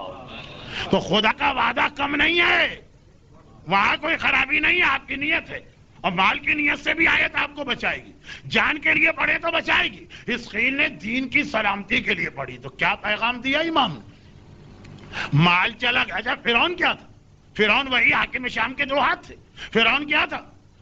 تو خدا کا وعدہ کم نہیں ہے، وہاں کوئی خرابی نہیں ہے، آپ کی نیت ہے. اور مال کی نیت سے بھی آیت آپ کو بچائے گی، جان کے لیے پڑھے تو بچائے گی. حزقیل نے دین کی سلامتی کے لیے پڑھی تو کیا پیغام دیا امام نے؟ مال چلا گیا. اچھا فرعون کیا تھا؟ فرعون وہی حاکم شام کے 2 ہاتھ تھے. فرعون کیا تھا؟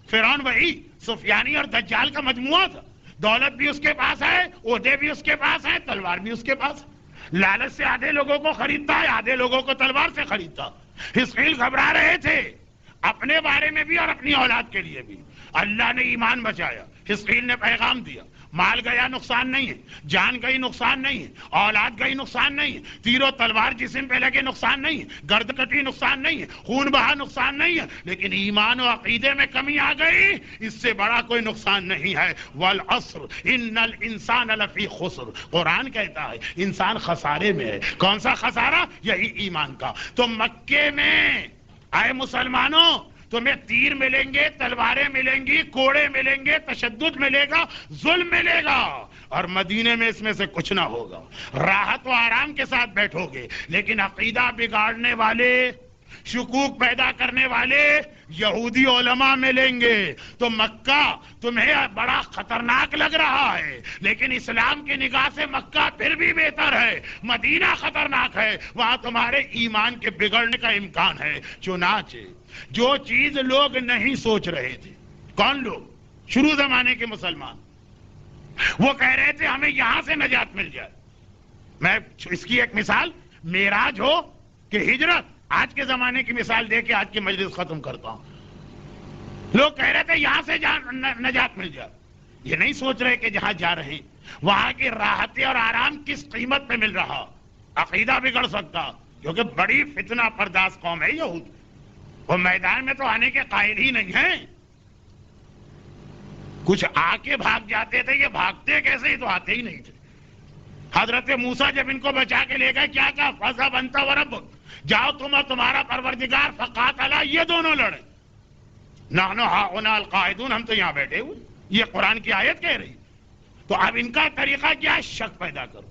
فرعون وہی سفیانی اور دجال کا مجموعہ تھا. دولت بھی اس کے پاس ہے، عہدے بھی اس کے پاس ہیں، تلوار بھی اس کے پاس ہے. لالچ سے آدھے لوگوں کو خریدتا ہے، آدھے لوگوں کو تلوار سے خریدتا. حزقیل گھبرا رہے تھے اپنے بارے میں بھی اور اپنی اولاد کے لیے بھی. اللہ نے ایمان بچایا، حزقیل نے پیغام دیا مال گیا نقصان نہیں ہے، جان گئی نقصان نہیں ہے، اولاد گئی نقصان نہیں ہے، تیر و تلوار جسم پہ لگے نقصان نہیں ہے، گرد کٹی نقصان نہیں ہے، خون بہا نقصان نہیں ہے، لیکن ایمان و عقیدے میں کمی آ گئی، اس سے بڑا کوئی نقصان نہیں ہے. والعصر ان الانسان لفی خسر، قرآن کہتا ہے انسان خسارے میں ہے. کون سا خسارہ؟ یہی ایمان کا. تو مکے میں اے مسلمانوں تمہیں تیر ملیں گے، تلواریں ملیں گی، کوڑے ملیں گے، تشدد ملے گا، ظلم ملے گا، اور مدینے میں اس میں سے کچھ نہ ہوگا. راحت و آرام کے ساتھ بیٹھو گے، لیکن عقیدہ بگاڑنے والے، شکوک پیدا کرنے والے یہودی علماء ملیں گے. تو مکہ تمہیں بڑا خطرناک لگ رہا ہے، لیکن اسلام کی نگاہ سے مکہ پھر بھی بہتر ہے. مدینہ خطرناک ہے، وہاں تمہارے ایمان کے بگڑنے کا امکان ہے. چنانچہ جو چیز لوگ نہیں سوچ رہے تھے، کون لوگ؟ شروع زمانے کے مسلمان، وہ کہہ رہے تھے ہمیں یہاں سے نجات مل جائے. میں اس کی ایک مثال معراج ہو کہ ہجرت، آج کے زمانے کی مثال دے کے آج کی مجلس ختم کرتا ہوں. لوگ کہہ رہے تھے یہاں سے نجات مل جائے. یہ نہیں سوچ رہے کہ جہاں جا رہے ہیں وہاں کی راحت اور آرام کس قیمت پہ مل رہا. عقیدہ بگڑ سکتا، کیونکہ بڑی فتنہ پرداز قوم ہے یہود. وہ میدان میں تو آنے کے قائل ہی نہیں ہیں. کچھ آ کے بھاگ جاتے تھے، یہ بھاگتے کیسے، ہی تو آتے ہی نہیں تھے. حضرت موسیٰ جب ان کو بچا کے لے گئے کیا کہا؟ فَذْهَبْ أَنْتَ وَرَبُّكَ، جاؤ تم اور تمہارا پروردگار، فَقَاتَلَا، یہ دونوں لڑے. نَحْنُ هَاهُنَا الْقَاعِدُونَ، ہم تو یہاں بیٹھے ہوئے. یہ قرآن کی آیت کہہ رہی. تو اب ان کا طریقہ کیا ہے؟ شک پیدا کرو،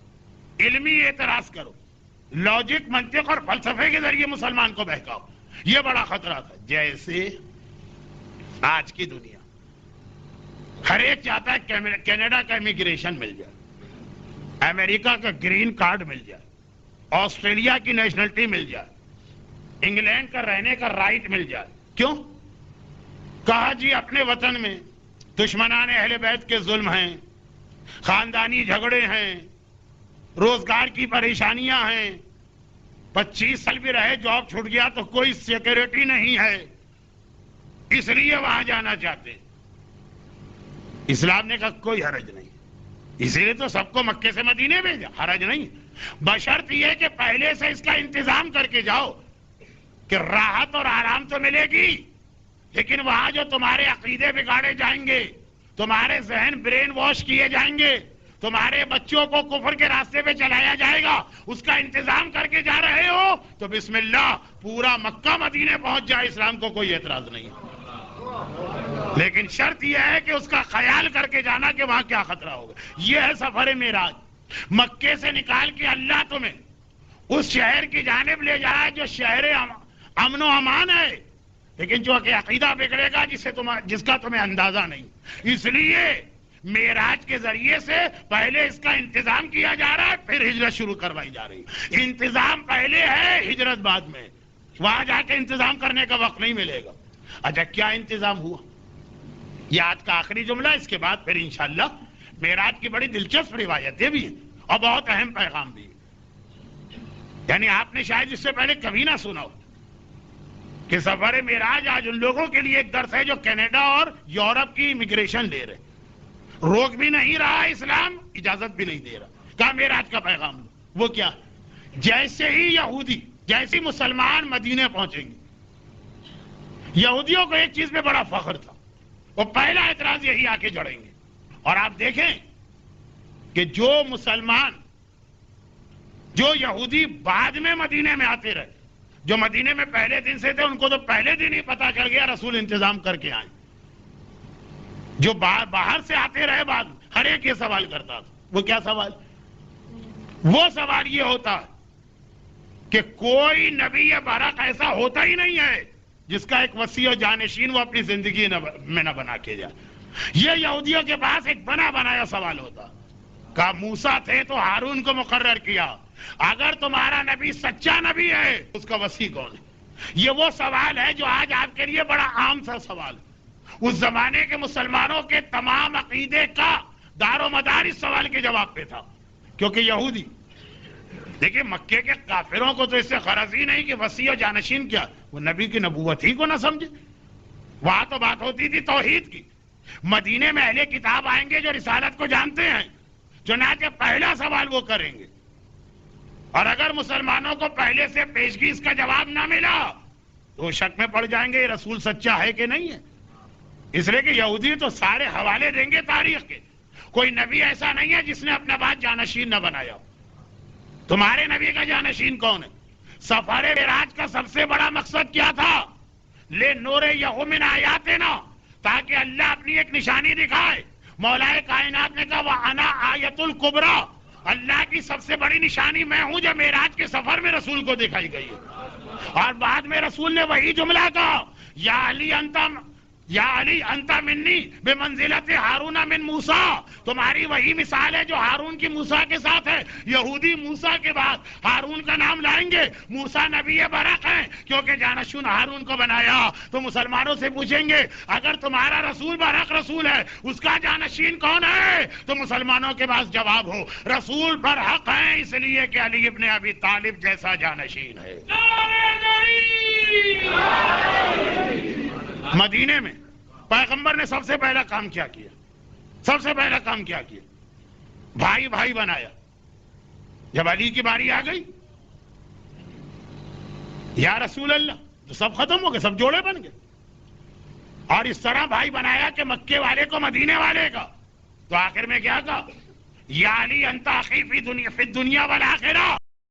علمی اعتراض کرو، لاجک، منطق اور فلسفے کے ذریعے مسلمان کو بہکاؤ. یہ بڑا خطرہ تھا. جیسے آج کی دنیا ہر ایک چاہتا ہے کینیڈا کا امیگریشن مل جائے، امریکہ کا گرین کارڈ مل جائے، آسٹریلیا کی نیشنلٹی مل جائے، انگلینڈ کا رہنے کا رائٹ مل جائے. کیوں؟ کہا جی اپنے وطن میں دشمنان اہل بیت کے ظلم ہیں، خاندانی جھگڑے ہیں، روزگار کی پریشانیاں ہیں، 25 سال بھی رہے جاب چھوٹ گیا تو کوئی سیکیورٹی نہیں ہے، اس لیے وہاں جانا چاہتے ہیں. اسلام نے کہا کوئی حرج نہیں، اسی لیے تو سب کو مکے سے مدینے بھیجا، حرج نہیں، بشرط یہ کہ پہلے سے اس کا انتظام کر کے جاؤ کہ راحت اور آرام تو ملے گی، لیکن وہاں جو تمہارے عقیدے بگاڑے جائیں گے، تمہارے ذہن برین واش کیے جائیں گے، تمہارے بچوں کو کفر کے راستے پہ چلایا جائے گا، اس کا انتظام کر کے جا رہے ہو تو بسم اللہ، پورا مکہ مدینے پہنچ جائے، اسلام کو کوئی اعتراض نہیں. لیکن شرط یہ ہے کہ اس کا خیال کر کے جانا کہ وہاں کیا خطرہ ہوگا. یہ ہے سفر معراج. مکے سے نکال کے اللہ تمہیں اس شہر کی جانب لے جائے جو شہر امن و امان ہے، لیکن جو کہ عقیدہ بگڑے گا جس کا تمہیں اندازہ نہیں. اس لیے معراج کے ذریعے سے پہلے اس کا انتظام کیا جا رہا ہے، پھر ہجرت شروع کروائی جا رہی ہے. انتظام پہلے ہے، ہجرت بعد میں. وہاں جا کے انتظام کرنے کا وقت نہیں ملے گا. اچھا کیا انتظام ہوا؟ یہ آج کا آخری جملہ، اس کے بعد پھر انشاءاللہ معراج کی بڑی دلچسپ روایتیں بھی ہیں اور بہت اہم پیغام بھی ہیں. یعنی آپ نے شاید اس سے پہلے کبھی نہ سنا ہو کہ سفر معراج آج ان لوگوں کے لیے ایک درس ہے جو کینیڈا اور یورپ کی امیگریشن لے رہے. روک بھی نہیں رہا اسلام، اجازت بھی نہیں دے رہا. کہا معراج کا پیغام لو. وہ کیا؟ جیسے ہی یہودی، جیسے مسلمان مدینے پہنچیں گے، یہودیوں کو ایک چیز پہ بڑا فخر تھا، وہ پہلا اعتراض یہی آ کے جڑیں گے. اور آپ دیکھیں کہ جو مسلمان، جو یہودی بعد میں مدینے میں آتے رہے، جو مدینے میں پہلے دن سے تھے، ان کو تو پہلے دن ہی پتا چل گیا رسول انتظام کر کے آئیں. جو باہر سے آتے رہے بعد، ہر ایک یہ سوال کرتا تھا. وہ کیا سوال؟ وہ سوال یہ ہوتا ہے کہ کوئی نبی برحق ایسا ہوتا ہی نہیں ہے جس کا ایک وسیع و جانشین وہ اپنی زندگی میں نہ بنا کے جائے. یہ یہودیوں کے پاس ایک بنا بنایا سوال ہوتا. کہا موسیٰ تھے تو ہارون کو مقرر کیا، اگر تمہارا نبی سچا نبی ہے اس کا وسیع کون ہے؟ یہ وہ سوال ہے جو آج آپ کے لیے بڑا عام سا سوال ہے. اس زمانے کے مسلمانوں کے تمام عقیدے کا دار و مدار اس سوال کے جواب پہ تھا. کیونکہ یہودی، دیکھیں مکے کے کافروں کو تو اس سے غرض ہی نہیں کہ وسیع و جانشین کیا، وہ نبی کی نبوت ہی کو نہ سمجھے. وہاں تو بات ہوتی تھی توحید کی. مدینے میں اہل کتاب آئیں گے جو رسالت کو جانتے ہیں، چنانچہ پہلا سوال وہ کریں گے. اور اگر مسلمانوں کو پہلے سے پیشگی اس کا جواب نہ ملا تو شک میں پڑ جائیں گے یہ رسول سچا ہے کہ نہیں ہے. اس لیے کہ یہودی تو سارے حوالے دیں گے تاریخ کے. کوئی نبی ایسا نہیں ہے جس نے اپنا بات جانشین نہ بنایا. تمہارے نبی کا جانشین کون ہے؟ سفر معراج کا سب سے بڑا مقصد کیا تھا؟ لے نور یہو من آیاتنا، تاکہ اللہ اپنی ایک نشانی دکھائے. مولا کائنات نے کہا وَأَنَا آیَةُ الْكُبْرَى، اللہ کی سب سے بڑی نشانی میں ہوں جو معراج کے سفر میں رسول کو دکھائی گئی ہے. اور بعد میں رسول نے وہی جملہ کہا، یا علی انت منی بمنزلت ہارون من موسیٰ، تمہاری وہی مثال ہے جو ہارون کی موسیٰ کے ساتھ ہے. یہودی موسیٰ کے بعد ہارون کا نام لائیں گے. موسیٰ نبی برحق ہیں کیونکہ جانشین ہارون کو بنایا. تو مسلمانوں سے پوچھیں گے اگر تمہارا رسول برحق رسول ہے اس کا جانشین کون ہے؟ تو مسلمانوں کے پاس جواب ہو رسول برحق ہیں اس لیے کہ علی ابن ابی طالب جیسا جانشین ہے. مدینے میں پیغمبر نے سب سے پہلا کام کیا کیا؟ سب سے پہلا کام کیا کیا؟ بھائی بھائی بنایا. جب علی کی باری آ گئی، یا رسول اللہ تو سب ختم ہو گئے, سب جوڑے بن گئے. اور اس طرح بھائی بنایا کہ مکے والے کو مدینے والے کا. تو آخر میں کیا کہا, یا علی انت اخی فی دنیا والآخرہ,